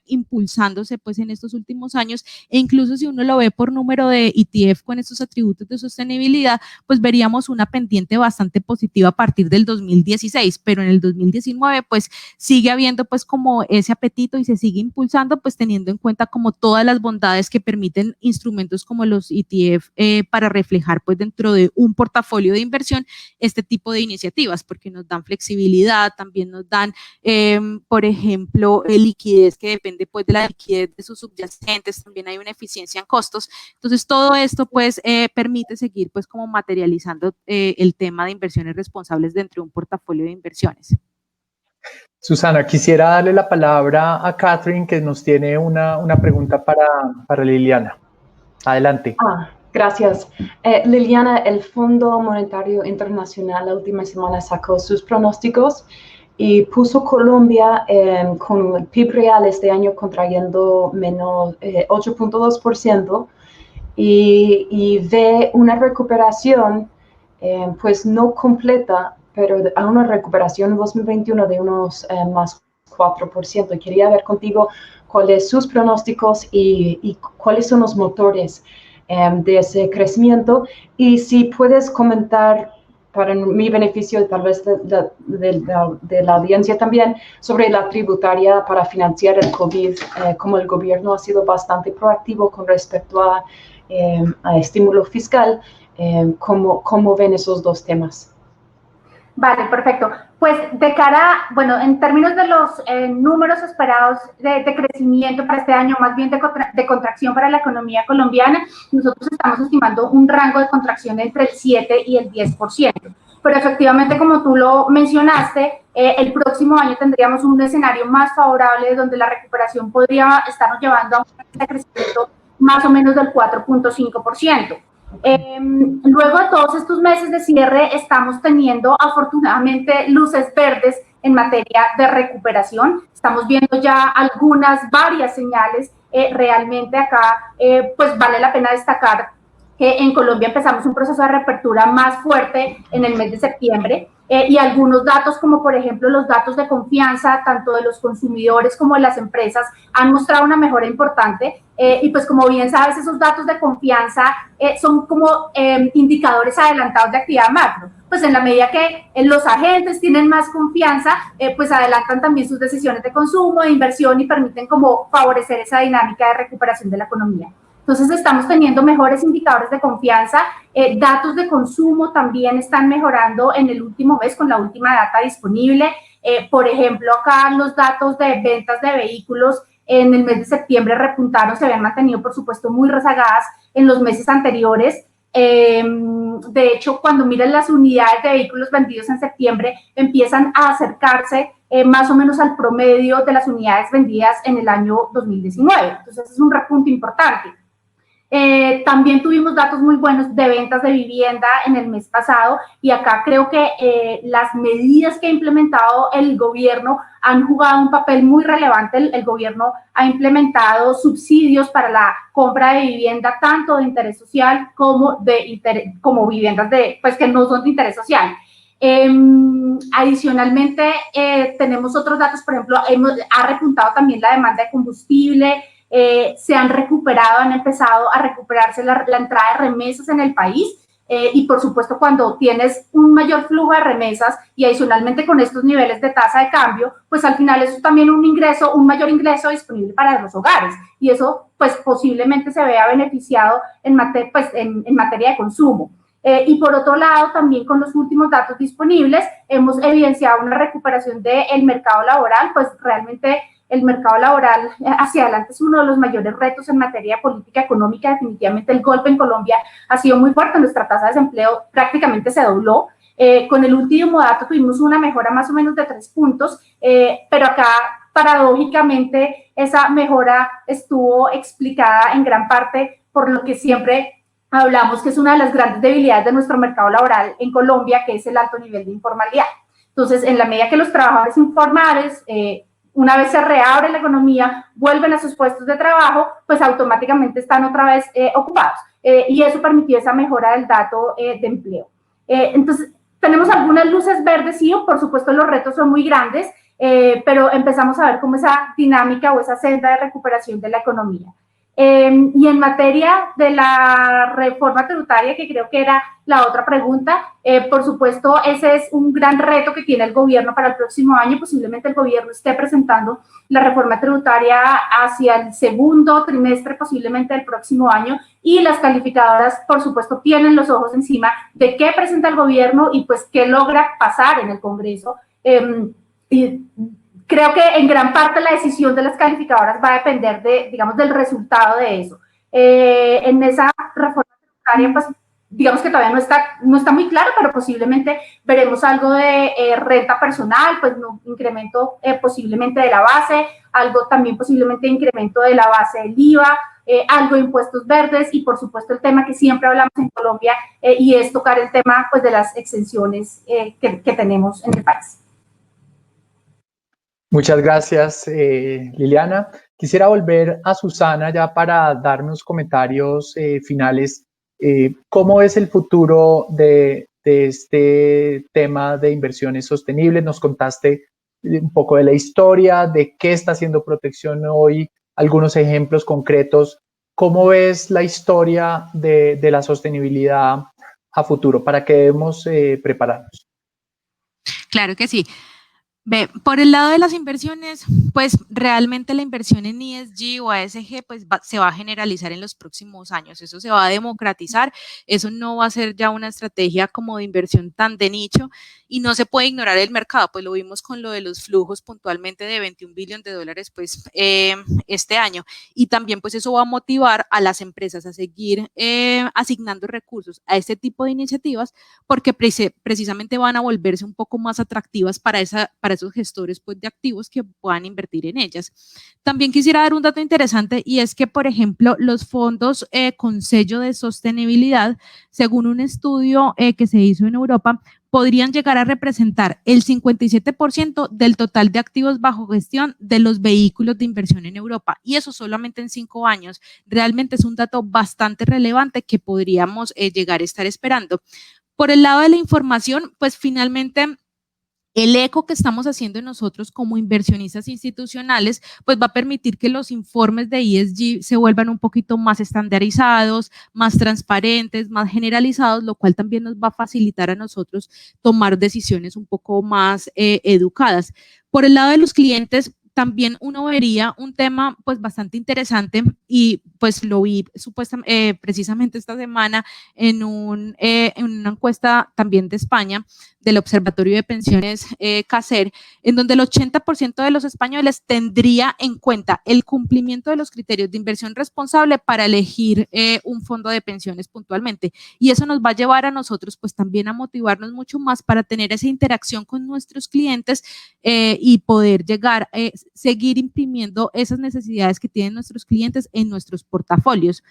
impulsándose pues en estos últimos años, e incluso si uno lo ve por número de ETF con estos atributos de sostenibilidad, pues veríamos una pendiente bastante positiva a partir del 2016, pero en el 2019 pues sigue habiendo pues como ese apetito y se sigue impulsando pues teniendo en cuenta como todas las bondades que permiten instrumentos como los ETF para reflejar pues dentro de un portafolio de inversión este tipo de iniciativas, porque nos dan flexibilidad, también nos dan, por ejemplo, liquidez que depende pues de la liquidez de sus subyacentes, también hay una eficiencia en costos. Entonces, todo esto pues permite seguir pues como materializando el tema de inversiones responsables dentro de un portafolio de inversiones. Susana, quisiera darle la palabra a Catherine, que nos tiene una pregunta para Liliana. Adelante. Gracias. Liliana, el Fondo Monetario Internacional la última semana sacó sus pronósticos y puso Colombia con el PIB real este año contrayendo menos 8.2% y ve una recuperación pues no completa, pero a una recuperación en 2021 de unos más 4%. Quería ver contigo cuáles son sus pronósticos y cuáles son los motores de ese crecimiento, y si puedes comentar para mi beneficio, tal vez de la audiencia también, sobre la tributaria para financiar el COVID, como el gobierno ha sido bastante proactivo con respecto a estímulo fiscal, ¿cómo ven esos dos temas? Vale, perfecto. Pues de cara, bueno, en términos de los números esperados de crecimiento para este año, más bien de contracción para la economía colombiana, nosotros estamos estimando un rango de contracción entre el 7 y el 10%. Pero efectivamente, como tú lo mencionaste, el próximo año tendríamos un escenario más favorable donde la recuperación podría estarnos llevando a un crecimiento más o menos del 4.5%. Luego de todos estos meses de cierre estamos teniendo afortunadamente luces verdes en materia de recuperación. Estamos viendo ya varias señales. Realmente acá pues vale la pena destacar que en Colombia empezamos un proceso de reapertura más fuerte en el mes de septiembre. Y algunos datos, como por ejemplo los datos de confianza, tanto de los consumidores como de las empresas, han mostrado una mejora importante. Y pues como bien sabes, esos datos de confianza son como indicadores adelantados de actividad macro. Pues en la medida que los agentes tienen más confianza, pues adelantan también sus decisiones de consumo, de inversión, y permiten como favorecer esa dinámica de recuperación de la economía. Entonces estamos teniendo mejores indicadores de confianza, datos de consumo también están mejorando en el último mes con la última data disponible. Por ejemplo, acá los datos de ventas de vehículos en el mes de septiembre repuntaron, se habían mantenido por supuesto muy rezagadas en los meses anteriores. De hecho, cuando miran las unidades de vehículos vendidos en septiembre, empiezan a acercarse más o menos al promedio de las unidades vendidas en el año 2019. Entonces es un repunte importante. También tuvimos datos muy buenos de ventas de vivienda en el mes pasado, y acá creo que las medidas que ha implementado el gobierno han jugado un papel muy relevante. El gobierno ha implementado subsidios para la compra de vivienda, tanto de interés social como viviendas pues, que no son de interés social. Adicionalmente, tenemos otros datos, por ejemplo, ha repuntado también la demanda de combustible. Se han recuperado, han empezado a recuperarse la entrada de remesas en el país, y por supuesto cuando tienes un mayor flujo de remesas y adicionalmente con estos niveles de tasa de cambio, pues al final eso es también un mayor ingreso disponible para los hogares, y eso pues posiblemente se vea beneficiado en materia de consumo. Y por otro lado, también con los últimos datos disponibles hemos evidenciado una recuperación del mercado laboral, pues realmente el mercado laboral hacia adelante es uno de los mayores retos en materia de política económica. Definitivamente el golpe en Colombia ha sido muy fuerte, nuestra tasa de desempleo prácticamente se dobló. Con el último dato tuvimos una mejora más o menos de 3 puntos, pero acá paradójicamente esa mejora estuvo explicada en gran parte por lo que siempre hablamos que es una de las grandes debilidades de nuestro mercado laboral en Colombia, que es el alto nivel de informalidad. Entonces, en la medida que los trabajadores informales, una vez se reabre la economía, vuelven a sus puestos de trabajo, pues automáticamente están otra vez ocupados. Y eso permitió esa mejora del dato de empleo. Entonces, tenemos algunas luces verdes, sí, por supuesto los retos son muy grandes, pero empezamos a ver cómo esa dinámica o esa senda de recuperación de la economía. Y en materia de la reforma tributaria, que creo que era la otra pregunta, por supuesto, ese es un gran reto que tiene el gobierno para el próximo año. Posiblemente el gobierno esté presentando la reforma tributaria hacia el segundo trimestre, posiblemente del próximo año, y las calificadoras, por supuesto, tienen los ojos encima de qué presenta el gobierno y pues qué logra pasar en el Congreso. Y creo que en gran parte la decisión de las calificadoras va a depender de, digamos, del resultado de eso. En esa reforma tributaria, pues, digamos que todavía no está muy claro, pero posiblemente veremos algo de renta personal, pues, un incremento posiblemente de la base, algo también posiblemente de incremento de la base del IVA, algo de impuestos verdes y, por supuesto, el tema que siempre hablamos en Colombia y es tocar el tema, pues, de las exenciones que tenemos en el país. Muchas gracias, Liliana. Quisiera volver a Susana ya para darnos comentarios finales. ¿Cómo es el futuro de este tema de inversiones sostenibles? Nos contaste un poco de la historia, de qué está haciendo Protección hoy, algunos ejemplos concretos. ¿Cómo ves la historia de la sostenibilidad a futuro? ¿Para qué debemos prepararnos? Claro que sí. Por el lado de las inversiones, pues realmente la inversión en ESG o ASG pues se va a generalizar en los próximos años, eso se va a democratizar, eso no va a ser ya una estrategia como de inversión tan de nicho y no se puede ignorar el mercado, pues lo vimos con lo de los flujos puntualmente de 21 billones de dólares pues este año y también pues eso va a motivar a las empresas a seguir asignando recursos a este tipo de iniciativas porque precisamente van a volverse un poco más atractivas para esos gestores pues, de activos que puedan invertir en ellas. También quisiera dar un dato interesante y es que, por ejemplo, los fondos con sello de sostenibilidad, según un estudio que se hizo en Europa, podrían llegar a representar el 57% del total de activos bajo gestión de los vehículos de inversión en Europa y eso solamente en 5 años. Realmente es un dato bastante relevante que podríamos llegar a estar esperando. Por el lado de la información, pues finalmente el eco que estamos haciendo nosotros como inversionistas institucionales, pues va a permitir que los informes de ESG se vuelvan un poquito más estandarizados, más transparentes, más generalizados, lo cual también nos va a facilitar a nosotros tomar decisiones un poco más educadas. Por el lado de los clientes, también uno vería un tema pues bastante interesante y pues lo vi precisamente esta semana en una encuesta también de España del Observatorio de Pensiones CACER, en donde el 80% de los españoles tendría en cuenta el cumplimiento de los criterios de inversión responsable para elegir un fondo de pensiones puntualmente y eso nos va a llevar a nosotros pues también a motivarnos mucho más para tener esa interacción con nuestros clientes y poder llegar seguir imprimiendo esas necesidades que tienen nuestros clientes en nuestros portafolios.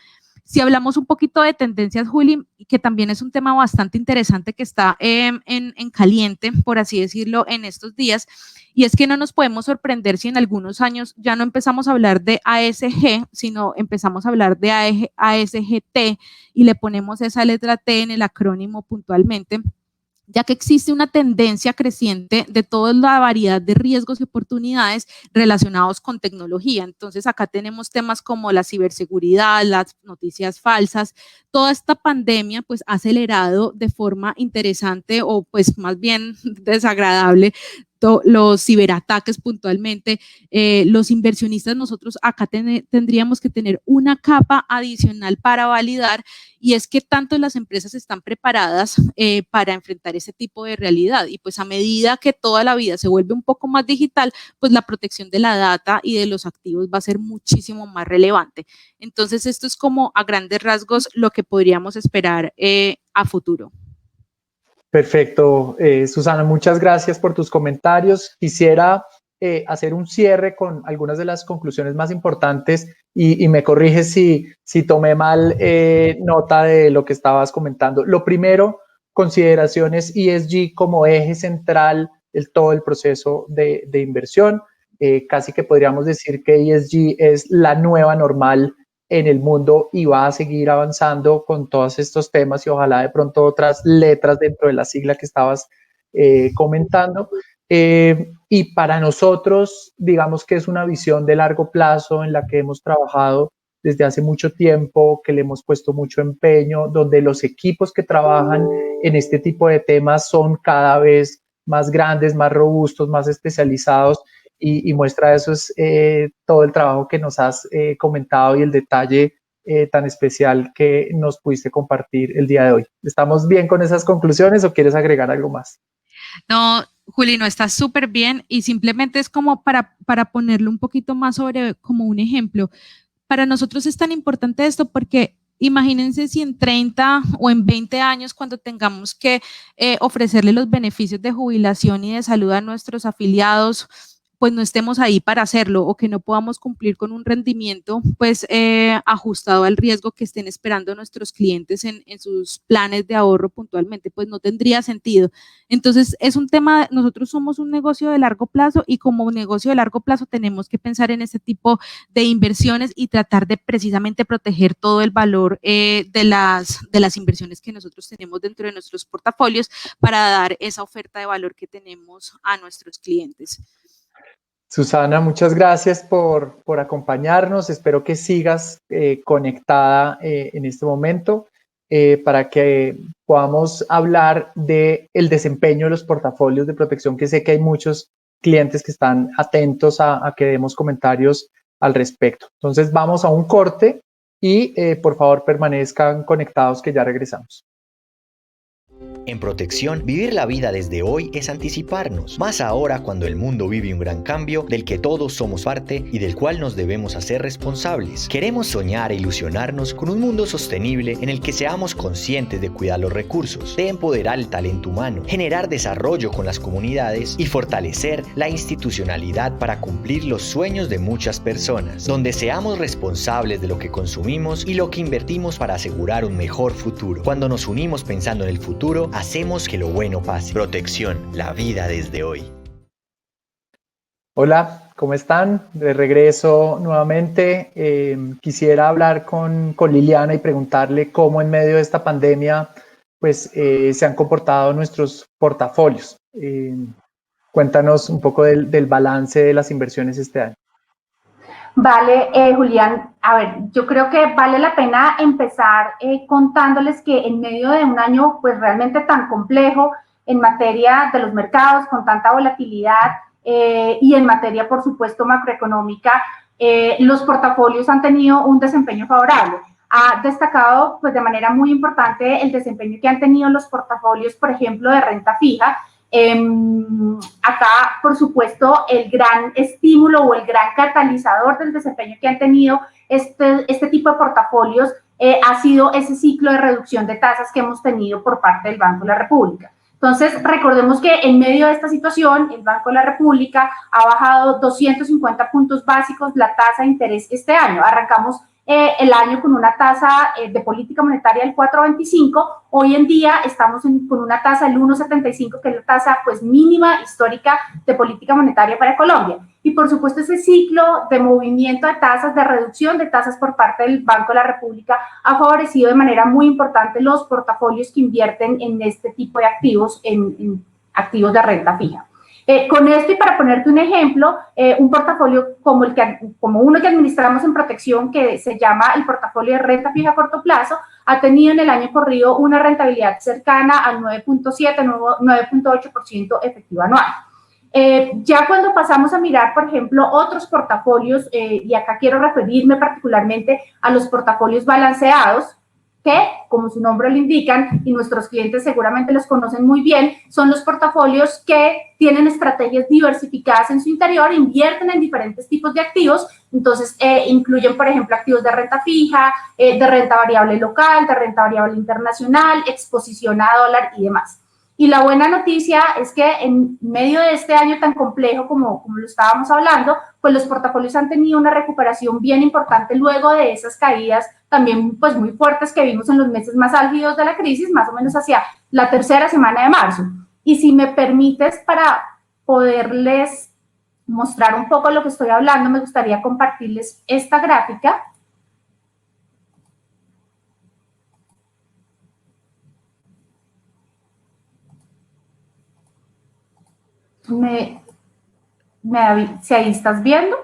Si hablamos un poquito de tendencias, Juli, que también es un tema bastante interesante que está en caliente, por así decirlo, en estos días, y es que no nos podemos sorprender si en algunos años ya no empezamos a hablar de ASG, sino empezamos a hablar de ASGT y le ponemos esa letra T en el acrónimo puntualmente, ya que existe una tendencia creciente de toda la variedad de riesgos y oportunidades relacionados con tecnología. Entonces, acá tenemos temas como la ciberseguridad, las noticias falsas. Toda esta pandemia, pues, ha acelerado de forma interesante o, pues, más bien desagradable los ciberataques puntualmente, los inversionistas, nosotros acá tendríamos que tener una capa adicional para validar, y es que tanto las empresas están preparadas para enfrentar ese tipo de realidad, y pues a medida que toda la vida se vuelve un poco más digital, pues la protección de la data y de los activos va a ser muchísimo más relevante. Entonces esto es como a grandes rasgos lo que podríamos esperar a futuro. Perfecto, Susana, muchas gracias por tus comentarios. Quisiera hacer un cierre con algunas de las conclusiones más importantes y me corriges si tomé mal nota de lo que estabas comentando. Lo primero, consideraciones ESG como eje central de todo el proceso de inversión. Casi que podríamos decir que ESG es la nueva normal en el mundo y va a seguir avanzando con todos estos temas y ojalá de pronto otras letras dentro de la sigla que estabas comentando. Y para nosotros, digamos que es una visión de largo plazo en la que hemos trabajado desde hace mucho tiempo, que le hemos puesto mucho empeño, donde los equipos que trabajan en este tipo de temas son cada vez más grandes, más robustos, más especializados. Y muestra eso es todo el trabajo que nos has comentado y el detalle tan especial que nos pudiste compartir el día de hoy. ¿Estamos bien con esas conclusiones o quieres agregar algo más? No, Juli, no, está súper bien, y simplemente es como para ponerlo un poquito más sobre como un ejemplo. Para nosotros es tan importante esto porque imagínense si en 30 o en 20 años, cuando tengamos que ofrecerle los beneficios de jubilación y de salud a nuestros afiliados, pues no estemos ahí para hacerlo, o que no podamos cumplir con un rendimiento pues ajustado al riesgo que estén esperando nuestros clientes en sus planes de ahorro puntualmente, pues no tendría sentido. Entonces es un tema, nosotros somos un negocio de largo plazo, y como un negocio de largo plazo tenemos que pensar en este tipo de inversiones y tratar de precisamente proteger todo el valor de las inversiones que nosotros tenemos dentro de nuestros portafolios para dar esa oferta de valor que tenemos a nuestros clientes. Susana, muchas gracias por acompañarnos. Espero que sigas conectada en este momento para que podamos hablar del desempeño de los portafolios de protección, que sé que hay muchos clientes que están atentos a que demos comentarios al respecto. Entonces vamos a un corte y por favor permanezcan conectados que ya regresamos. En Protección, vivir la vida desde hoy es anticiparnos, más ahora cuando el mundo vive un gran cambio del que todos somos parte y del cual nos debemos hacer responsables. Queremos soñar e ilusionarnos con un mundo sostenible en el que seamos conscientes de cuidar los recursos, de empoderar el talento humano, generar desarrollo con las comunidades y fortalecer la institucionalidad para cumplir los sueños de muchas personas, donde seamos responsables de lo que consumimos y lo que invertimos para asegurar un mejor futuro. Cuando nos unimos pensando en el futuro, hacemos que lo bueno pase. Protección, la vida desde hoy. Hola, ¿cómo están? De regreso nuevamente. Quisiera hablar con Liliana y preguntarle cómo en medio de esta pandemia pues, se han comportado nuestros portafolios. Cuéntanos un poco del balance de las inversiones este año. Vale, Julián, a ver, yo creo que vale la pena empezar contándoles que en medio de un año pues realmente tan complejo en materia de los mercados, con tanta volatilidad y en materia, por supuesto, macroeconómica, los portafolios han tenido un desempeño favorable. Ha destacado pues de manera muy importante el desempeño que han tenido los portafolios, por ejemplo, de renta fija. Acá, por supuesto, el gran estímulo o el gran catalizador del desempeño que han tenido este tipo de portafolios ha sido ese ciclo de reducción de tasas que hemos tenido por parte del Banco de la República. Entonces, recordemos que en medio de esta situación, el Banco de la República ha bajado 250 puntos básicos la tasa de interés este año. Arrancamos el año con una tasa de política monetaria del 4.25, hoy en día estamos con una tasa del 1.75, que es la tasa pues mínima histórica de política monetaria para Colombia. Y por supuesto ese ciclo de movimiento de tasas, de reducción de tasas por parte del Banco de la República ha favorecido de manera muy importante los portafolios que invierten en este tipo de activos, en activos de renta fija. Con esto, y para ponerte un ejemplo, un portafolio como uno que administramos en Protección, que se llama el portafolio de renta fija a corto plazo, ha tenido en el año corrido una rentabilidad cercana al 9.7, 9.8% efectiva anual. Ya cuando pasamos a mirar, por ejemplo, otros portafolios, y acá quiero referirme particularmente a los portafolios balanceados, que, como su nombre lo indican, y nuestros clientes seguramente los conocen muy bien, son los portafolios que tienen estrategias diversificadas en su interior, invierten en diferentes tipos de activos, entonces incluyen, por ejemplo, activos de renta fija, de renta variable local, de renta variable internacional, exposición a dólar y demás. Y la buena noticia es que en medio de este año tan complejo como lo estábamos hablando, pues los portafolios han tenido una recuperación bien importante luego de esas caídas también pues muy fuertes que vimos en los meses más álgidos de la crisis, más o menos hacia la tercera semana de marzo. Y si me permites, para poderles mostrar un poco lo que estoy hablando, me gustaría compartirles esta gráfica. Si ahí estás viendo.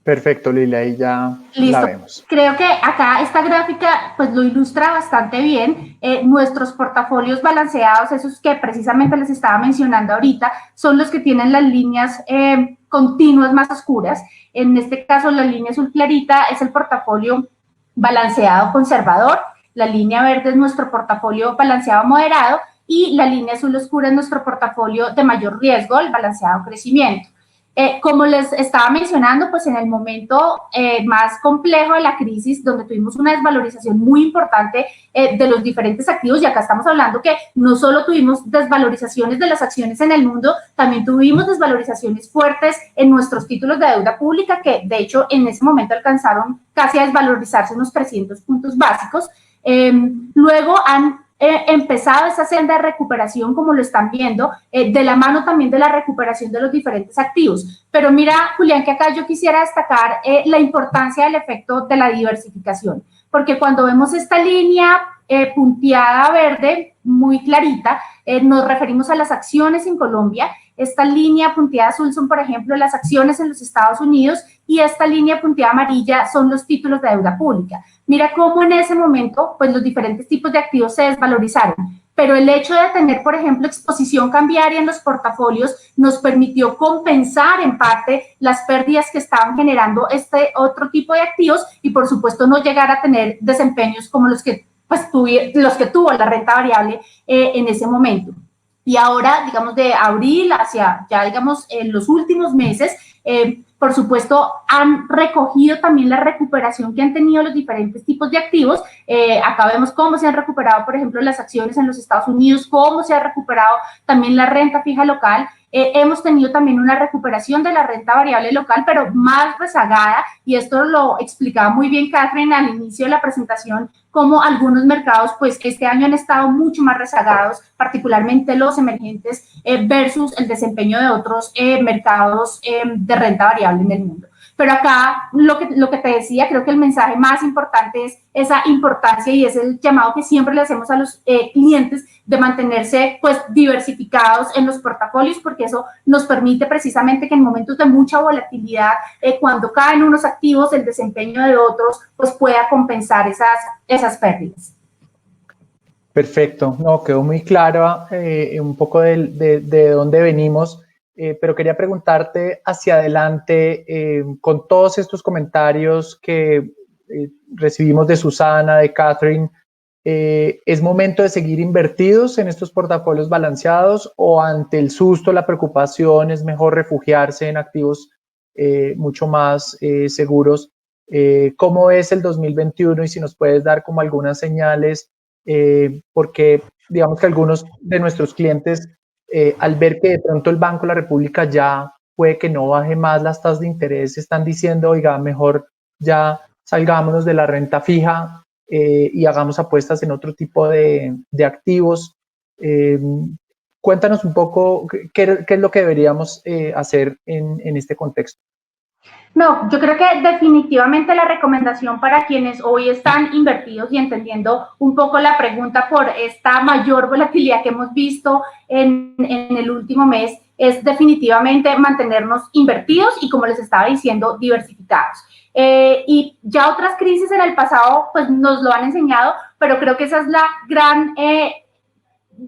Perfecto, Lili, ahí ya Listo. la vemos. Creo que acá esta gráfica pues lo ilustra bastante bien. Nuestros portafolios balanceados, esos que precisamente les estaba mencionando ahorita, son los que tienen las líneas continuas más oscuras. En este caso, la línea azul clarita es el portafolio balanceado conservador, la línea verde es nuestro portafolio balanceado moderado y la línea azul oscura es nuestro portafolio de mayor riesgo, el balanceado crecimiento. Como les estaba mencionando, pues en el momento más complejo de la crisis, donde tuvimos una desvalorización muy importante de los diferentes activos, y acá estamos hablando que no solo tuvimos desvalorizaciones de las acciones en el mundo, también tuvimos desvalorizaciones fuertes en nuestros títulos de deuda pública, que de hecho en ese momento alcanzaron casi a desvalorizarse unos 300 puntos básicos. Luego han empezado esa senda de recuperación, como lo están viendo, de la mano también de la recuperación de los diferentes activos. Pero mira, Julián, que acá yo quisiera destacar la importancia del efecto de la diversificación, porque cuando vemos esta línea punteada verde, muy clarita, nos referimos a las acciones en Colombia. Esta línea punteada azul son, por ejemplo, las acciones en los Estados Unidos, y esta línea punteada amarilla son los títulos de deuda pública. Mira cómo en ese momento, pues los diferentes tipos de activos se desvalorizaron, pero el hecho de tener, por ejemplo, exposición cambiaria en los portafolios nos permitió compensar en parte las pérdidas que estaban generando este otro tipo de activos y, por supuesto, no llegar a tener desempeños como los que tuvo la renta variable en ese momento. Y ahora, digamos, de abril hacia ya, digamos, en los últimos meses, por supuesto, han recogido también la recuperación que han tenido los diferentes tipos de activos. Acá vemos cómo se han recuperado, por ejemplo, las acciones en los Estados Unidos, cómo se ha recuperado también la renta fija local. Hemos tenido también una recuperación de la renta variable local, pero más rezagada, y esto lo explicaba muy bien Catherine al inicio de la presentación, como algunos mercados pues este año han estado mucho más rezagados, particularmente los emergentes versus el desempeño de otros mercados de renta variable en el mundo. Pero acá lo que te decía, creo que el mensaje más importante es esa importancia, y es el llamado que siempre le hacemos a los clientes de mantenerse pues diversificados en los portafolios, porque eso nos permite precisamente que en momentos de mucha volatilidad, cuando caen unos activos, el desempeño de otros pues pueda compensar esas pérdidas. Perfecto, no, quedó muy clara un poco de dónde venimos, pero quería preguntarte hacia adelante, con todos estos comentarios que recibimos de Susana, de Catherine, ¿es momento de seguir invertidos en estos portafolios balanceados, o ante el susto, la preocupación, es mejor refugiarse en activos mucho más seguros? ¿Cómo es el 2021? Y si nos puedes dar como algunas señales, porque digamos que algunos de nuestros clientes, al ver que de pronto el Banco de la República ya puede que no baje más las tasas de interés, están diciendo, oiga, mejor ya salgámonos de la renta fija y hagamos apuestas en otro tipo de activos. Cuéntanos un poco qué es lo que deberíamos hacer en este contexto. No, yo creo que definitivamente la recomendación para quienes hoy están invertidos y entendiendo un poco la pregunta por esta mayor volatilidad que hemos visto en el último mes es definitivamente mantenernos invertidos y, como les estaba diciendo, diversificados. Y ya otras crisis en el pasado pues nos lo han enseñado, pero creo que esa es la gran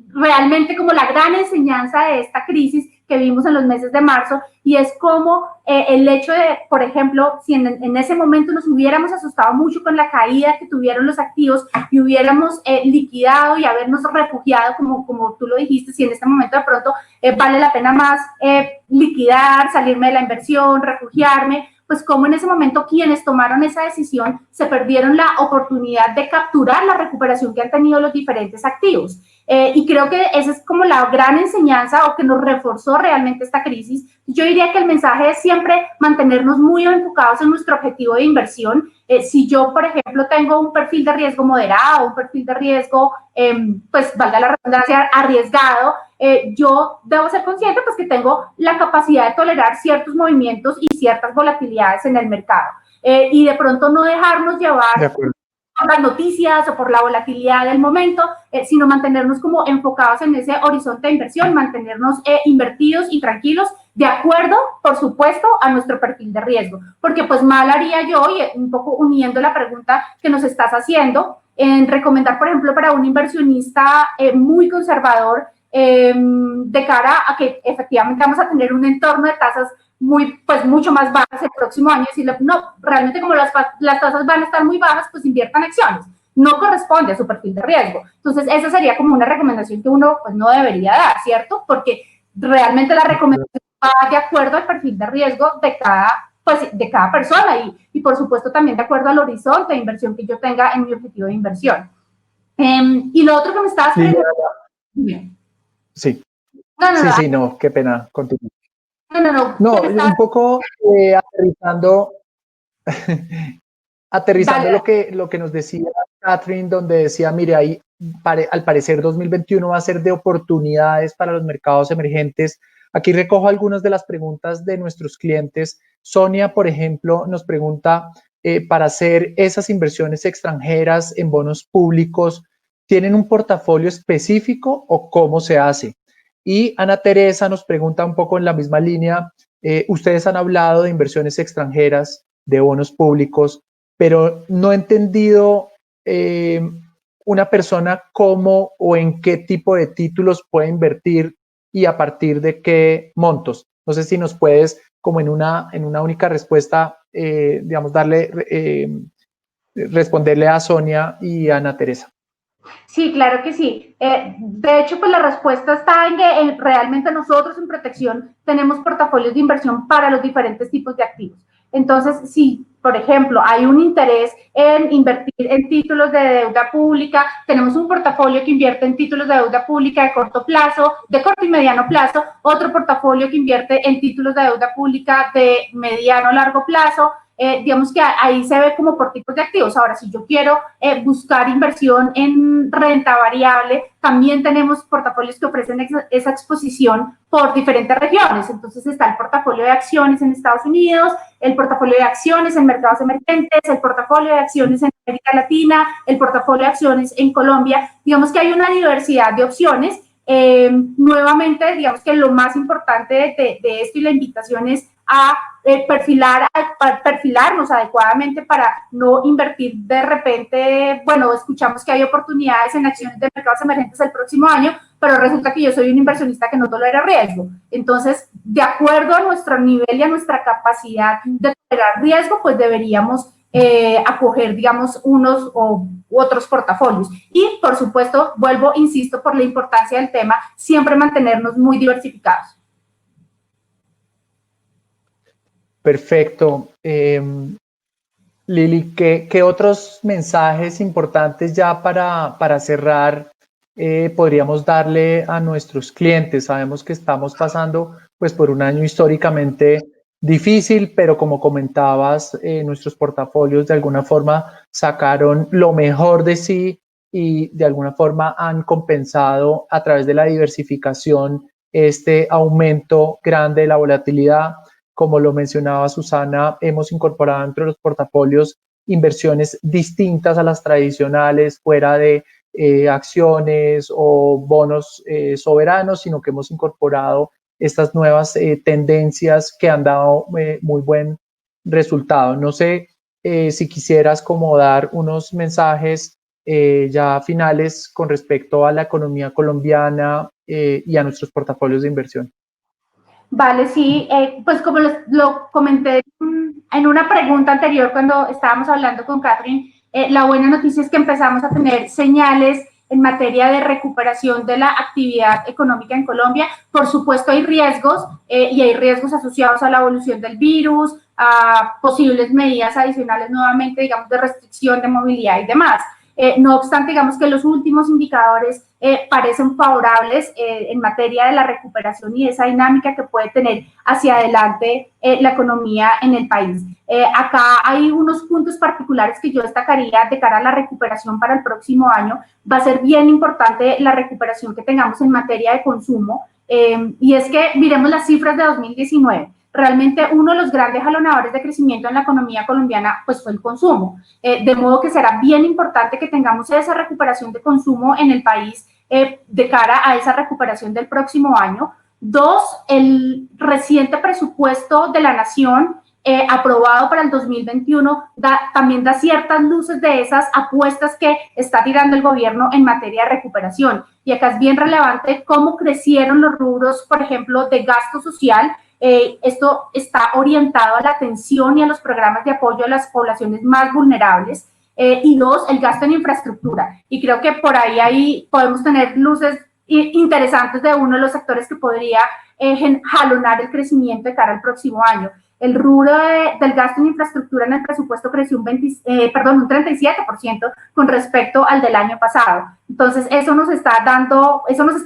realmente como la gran enseñanza de esta crisis que vimos en los meses de marzo, y es como el hecho de, por ejemplo, si en ese momento nos hubiéramos asustado mucho con la caída que tuvieron los activos y hubiéramos liquidado y habernos refugiado, como tú lo dijiste, si en este momento de pronto vale la pena más liquidar, salirme de la inversión, refugiarme, pues como en ese momento quienes tomaron esa decisión se perdieron la oportunidad de capturar la recuperación que han tenido los diferentes activos. Y creo que esa es como la gran enseñanza o que nos reforzó realmente esta crisis. Yo diría que el mensaje es siempre mantenernos muy enfocados en nuestro objetivo de inversión. Si yo, por ejemplo, tengo un perfil de riesgo moderado, un perfil de riesgo, pues valga la redundancia, arriesgado, yo debo ser consciente pues que tengo la capacidad de tolerar ciertos movimientos y ciertas volatilidades en el mercado. Y de pronto no dejarnos llevar por las noticias o por la volatilidad del momento, sino mantenernos como enfocados en ese horizonte de inversión, mantenernos invertidos y tranquilos, de acuerdo, por supuesto, a nuestro perfil de riesgo. Porque pues mal haría yo, y un poco uniendo la pregunta que nos estás haciendo, en recomendar, por ejemplo, para un inversionista muy conservador, de cara a que efectivamente vamos a tener un entorno de tasas mucho más bajas el próximo año, decirle, no, realmente como las tasas van a estar muy bajas, pues inviertan acciones. No corresponde a su perfil de riesgo. Entonces, esa sería como una recomendación que uno pues no debería dar, ¿cierto? Porque realmente la recomendación va de acuerdo al perfil de riesgo de cada persona y por supuesto también de acuerdo al horizonte de inversión que yo tenga en mi objetivo de inversión. Y lo otro que me estabas preguntando... Sí. No, Sí, no, qué pena, continúa. No, un poco aterrizando lo que nos decía Catherine, donde decía, mire, ahí al parecer 2021 va a ser de oportunidades para los mercados emergentes. Aquí recojo algunas de las preguntas de nuestros clientes. Sonia, por ejemplo, nos pregunta, para hacer esas inversiones extranjeras en bonos públicos, ¿tienen un portafolio específico o cómo se hace? Y Ana Teresa nos pregunta un poco en la misma línea, ustedes han hablado de inversiones extranjeras, de bonos públicos, pero no he entendido una persona cómo o en qué tipo de títulos puede invertir y a partir de qué montos. No sé si nos puedes, como en una única respuesta, digamos, responderle a Sonia y a Ana Teresa. Sí, claro que sí. De hecho, pues la respuesta está en que realmente nosotros en Protección tenemos portafolios de inversión para los diferentes tipos de activos. Entonces, si, por ejemplo, hay un interés en invertir en títulos de deuda pública, tenemos un portafolio que invierte en títulos de deuda pública de corto plazo, de corto y mediano plazo, otro portafolio que invierte en títulos de deuda pública de mediano a largo plazo. Digamos que ahí se ve como por tipos de activos. Ahora, si yo quiero buscar inversión en renta variable, también tenemos portafolios que ofrecen esa exposición por diferentes regiones. Entonces está el portafolio de acciones en Estados Unidos, el portafolio de acciones en mercados emergentes, el portafolio de acciones en América Latina, el portafolio de acciones en Colombia. Digamos que hay una diversidad de opciones. Nuevamente, digamos que lo más importante de esto y la invitación es a perfilarnos adecuadamente para no invertir de repente, bueno, escuchamos que hay oportunidades en acciones de mercados emergentes el próximo año, pero resulta que yo soy un inversionista que no tolera riesgo. Entonces, de acuerdo a nuestro nivel y a nuestra capacidad de tolerar riesgo, pues deberíamos acoger, digamos, unos u otros portafolios. Y, por supuesto, insisto, por la importancia del tema, siempre mantenernos muy diversificados. Perfecto. Lili, ¿qué otros mensajes importantes ya para cerrar podríamos darle a nuestros clientes? Sabemos que estamos pasando pues, por un año históricamente difícil, pero como comentabas, nuestros portafolios de alguna forma sacaron lo mejor de sí y de alguna forma han compensado a través de la diversificación este aumento grande de la volatilidad. Como lo mencionaba Susana, hemos incorporado entre los portafolios inversiones distintas a las tradicionales, fuera de acciones o bonos soberanos, sino que hemos incorporado estas nuevas tendencias que han dado muy buen resultado. No sé si quisieras como dar unos mensajes ya finales con respecto a la economía colombiana y a nuestros portafolios de inversión. Vale, sí, pues como lo comenté en una pregunta anterior cuando estábamos hablando con Catherine, la buena noticia es que empezamos a tener señales en materia de recuperación de la actividad económica en Colombia. Por supuesto hay riesgos y hay riesgos asociados a la evolución del virus, a posibles medidas adicionales nuevamente, digamos, de restricción de movilidad y demás. No obstante, digamos que los últimos indicadores parecen favorables en materia de la recuperación y esa dinámica que puede tener hacia adelante la economía en el país. Acá hay unos puntos particulares que yo destacaría de cara a la recuperación para el próximo año. Va a ser bien importante la recuperación que tengamos en materia de consumo y es que miremos las cifras de 2019. Realmente uno de los grandes jalonadores de crecimiento en la economía colombiana pues fue el consumo, de modo que será bien importante que tengamos esa recuperación de consumo en el país de cara a esa recuperación del próximo año. Dos, el reciente presupuesto de la Nación aprobado para el 2021 también da ciertas luces de esas apuestas que está tirando el gobierno en materia de recuperación. Y acá es bien relevante cómo crecieron los rubros, por ejemplo, de gasto social. Esto está orientado a la atención y a los programas de apoyo a las poblaciones más vulnerables. Y dos, el gasto en infraestructura. Y creo que por ahí podemos tener luces interesantes de uno de los sectores que podría jalonar el crecimiento de cara al próximo año. El rubro del gasto en infraestructura en el presupuesto creció un 37% con respecto al del año pasado. Entonces, eso nos está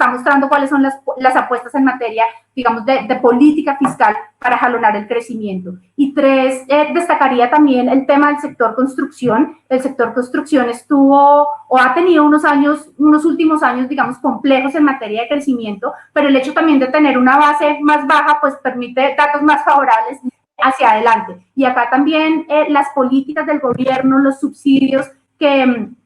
mostrando cuáles son las apuestas en materia, digamos, de política fiscal para jalonar el crecimiento. Y tres, destacaría también el tema del sector construcción. El sector construcción estuvo o ha tenido unos últimos años, digamos, complejos en materia de crecimiento, pero el hecho también de tener una base más baja, pues permite datos más favorables hacia adelante. Y acá también las políticas del gobierno, los subsidios que han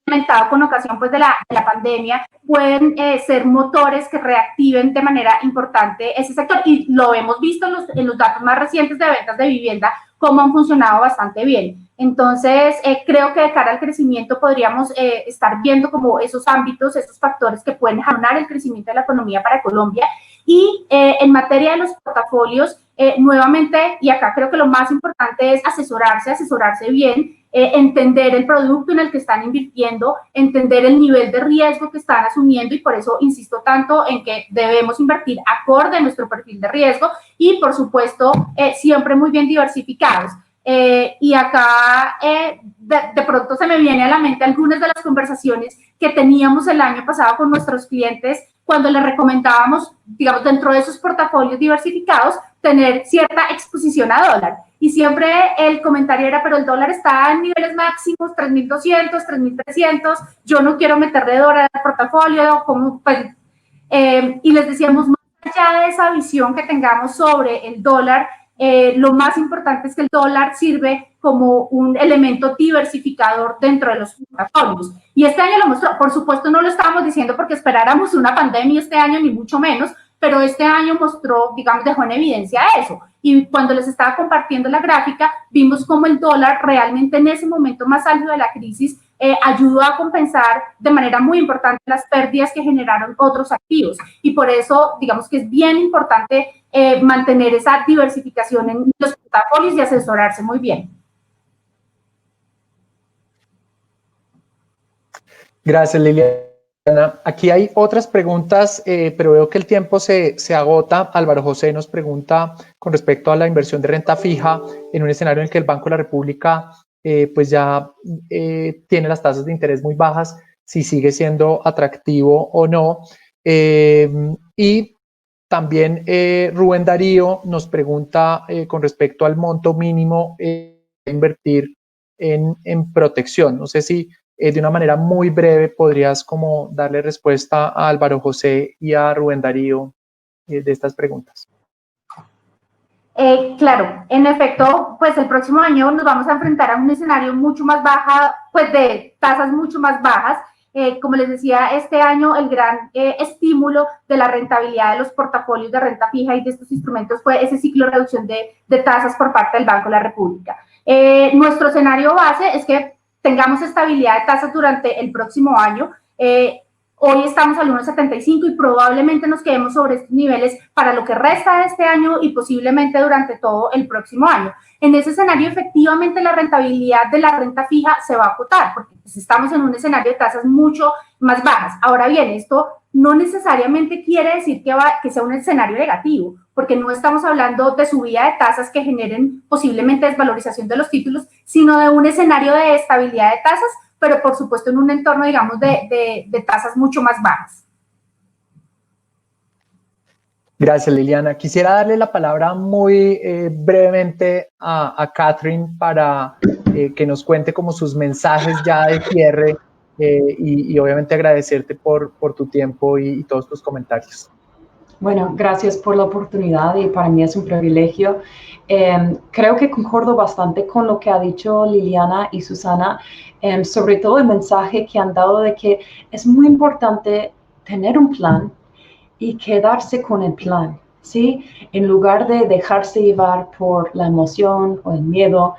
implementado con ocasión pues, de la pandemia, pueden ser motores que reactiven de manera importante ese sector. Y lo hemos visto en los datos más recientes de ventas de vivienda, cómo han funcionado bastante bien. Entonces, creo que de cara al crecimiento podríamos estar viendo como esos ámbitos, esos factores que pueden jalonar el crecimiento de la economía para Colombia. Y en materia de los portafolios, nuevamente, y acá creo que lo más importante es asesorarse bien, entender el producto en el que están invirtiendo, entender el nivel de riesgo que están asumiendo y por eso insisto tanto en que debemos invertir acorde a nuestro perfil de riesgo y, por supuesto, siempre muy bien diversificados. Y acá de pronto se me viene a la mente algunas de las conversaciones que teníamos el año pasado con nuestros clientes cuando les recomendábamos, digamos, dentro de esos portafolios diversificados, tener cierta exposición a dólar. Y siempre el comentario era, pero el dólar está en niveles máximos, 3.200, 3.300, yo no quiero meterle dólar al portafolio, y les decíamos, más allá de esa visión que tengamos sobre el dólar, lo más importante es que el dólar sirve como un elemento diversificador dentro de los portafolios. Y este año lo mostró. Por supuesto, no lo estábamos diciendo porque esperáramos una pandemia este año, ni mucho menos, pero este año mostró, digamos, dejó en evidencia eso. Y cuando les estaba compartiendo la gráfica, vimos cómo el dólar realmente en ese momento más álgido de la crisis ayudó a compensar de manera muy importante las pérdidas que generaron otros activos. Y por eso, digamos que es bien importante mantener esa diversificación en los portafolios y asesorarse muy bien. Gracias, Liliana. Aquí hay otras preguntas, pero veo que el tiempo se agota. Álvaro José nos pregunta con respecto a la inversión de renta fija en un escenario en el que el Banco de la República pues ya tiene las tasas de interés muy bajas, si sigue siendo atractivo o no. Y también Rubén Darío nos pregunta con respecto al monto mínimo de invertir en protección. No sé si de una manera muy breve podrías como darle respuesta a Álvaro José y a Rubén Darío de estas preguntas. Claro, en efecto, pues el próximo año nos vamos a enfrentar a un escenario mucho más baja, pues de tasas mucho más bajas. Como les decía, este año el gran estímulo de la rentabilidad de los portafolios de renta fija y de estos instrumentos fue ese ciclo de reducción de tasas por parte del Banco de la República. Nuestro escenario base es que tengamos estabilidad de tasas durante el próximo año. Hoy estamos al 1.75 y probablemente nos quedemos sobre estos niveles para lo que resta de este año y posiblemente durante todo el próximo año. En ese escenario, efectivamente, la rentabilidad de la renta fija se va a acotar, porque pues, estamos en un escenario de tasas mucho más bajas. Ahora bien, esto no necesariamente quiere decir que sea un escenario negativo, porque no estamos hablando de subida de tasas que generen posiblemente desvalorización de los títulos, sino de un escenario de estabilidad de tasas, pero por supuesto en un entorno, digamos, de tasas mucho más bajas. Gracias, Liliana. Quisiera darle la palabra muy brevemente a Catherine para que nos cuente como sus mensajes ya de cierre y obviamente agradecerte por tu tiempo y todos tus comentarios. Bueno, gracias por la oportunidad y para mí es un privilegio. Creo que concuerdo bastante con lo que ha dicho Liliana y Susana, sobre todo el mensaje que han dado de que es muy importante tener un plan y quedarse con el plan, ¿sí? En lugar de dejarse llevar por la emoción o el miedo.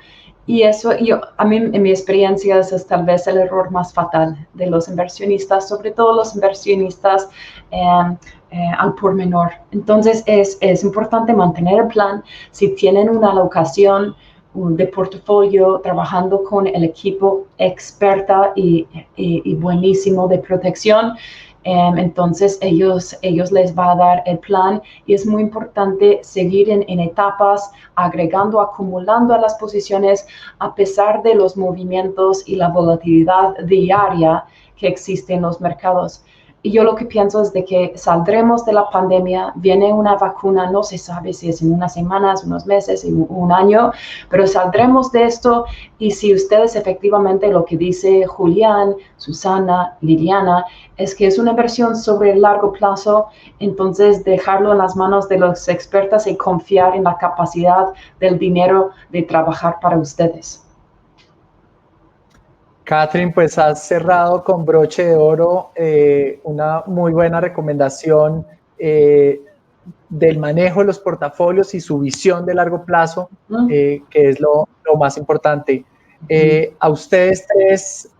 Y eso, a mí, en mi experiencia, es tal vez el error más fatal de los inversionistas, sobre todo los inversionistas al por menor. Entonces, es importante mantener el plan. Si tienen una alocación de portafolio, trabajando con el equipo experta y buenísimo de protección, entonces ellos les va a dar el plan y es muy importante seguir en etapas, agregando, acumulando a las posiciones a pesar de los movimientos y la volatilidad diaria que existe en los mercados. Y yo lo que pienso es de que saldremos de la pandemia, viene una vacuna, no se sabe si es en unas semanas, unos meses, un año, pero saldremos de esto y si ustedes efectivamente lo que dice Julián, Susana, Liliana, es que es una inversión sobre el largo plazo, entonces dejarlo en las manos de los expertos y confiar en la capacidad del dinero de trabajar para ustedes. Catherine, pues has cerrado con broche de oro una muy buena recomendación del manejo de los portafolios y su visión de largo plazo, que es lo más importante. A ustedes tres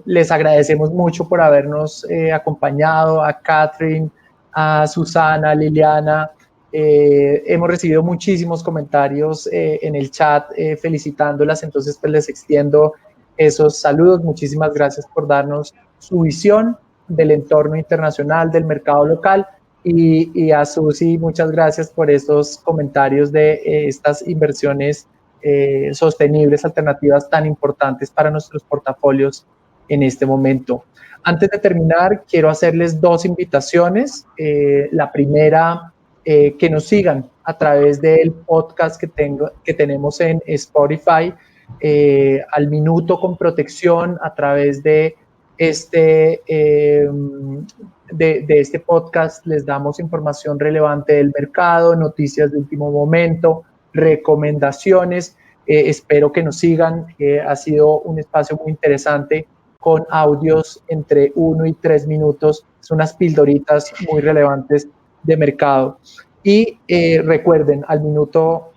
les agradecemos mucho por habernos acompañado, a Catherine, a Susana, a Liliana. Hemos recibido muchísimos comentarios en el chat felicitándolas, entonces pues les extiendo esos saludos. Muchísimas gracias por darnos su visión del entorno internacional, del mercado local, y a Susi, muchas gracias por estos comentarios de estas inversiones sostenibles, alternativas tan importantes para nuestros portafolios en este momento. Antes de terminar, quiero hacerles dos invitaciones. La primera, que nos sigan a través del podcast que tenemos en Spotify, al minuto con protección. A través de este podcast les damos información relevante del mercado, noticias de último momento, recomendaciones. Espero que nos sigan. Ha sido un espacio muy interesante con audios entre 1 y 3 minutos. Son unas pildoritas muy relevantes de mercado. Y recuerden, al minuto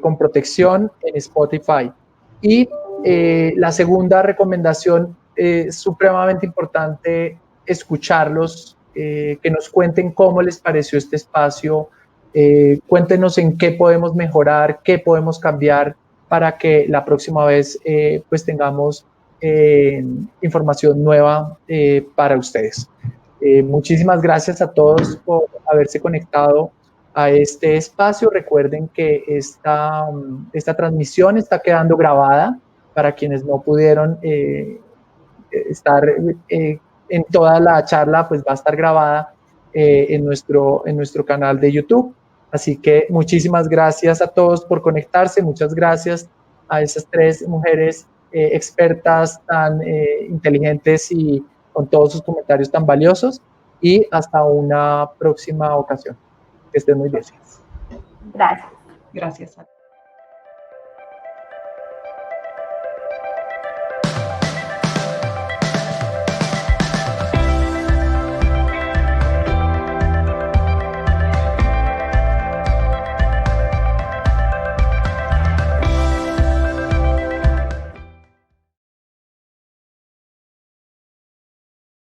con protección en Spotify. Y la segunda recomendación, supremamente importante escucharlos, que nos cuenten cómo les pareció este espacio, cuéntenos en qué podemos mejorar, qué podemos cambiar para que la próxima vez pues tengamos información nueva para ustedes. Muchísimas gracias a todos por haberse conectado a este espacio. Recuerden que esta transmisión está quedando grabada para quienes no pudieron estar en toda la charla, pues va a estar grabada en nuestro canal de YouTube. Así que muchísimas gracias a todos por conectarse. Muchas gracias a esas tres mujeres expertas tan inteligentes y con todos sus comentarios tan valiosos. Y hasta una próxima ocasión. Que estén muy bien. Gracias. Gracias.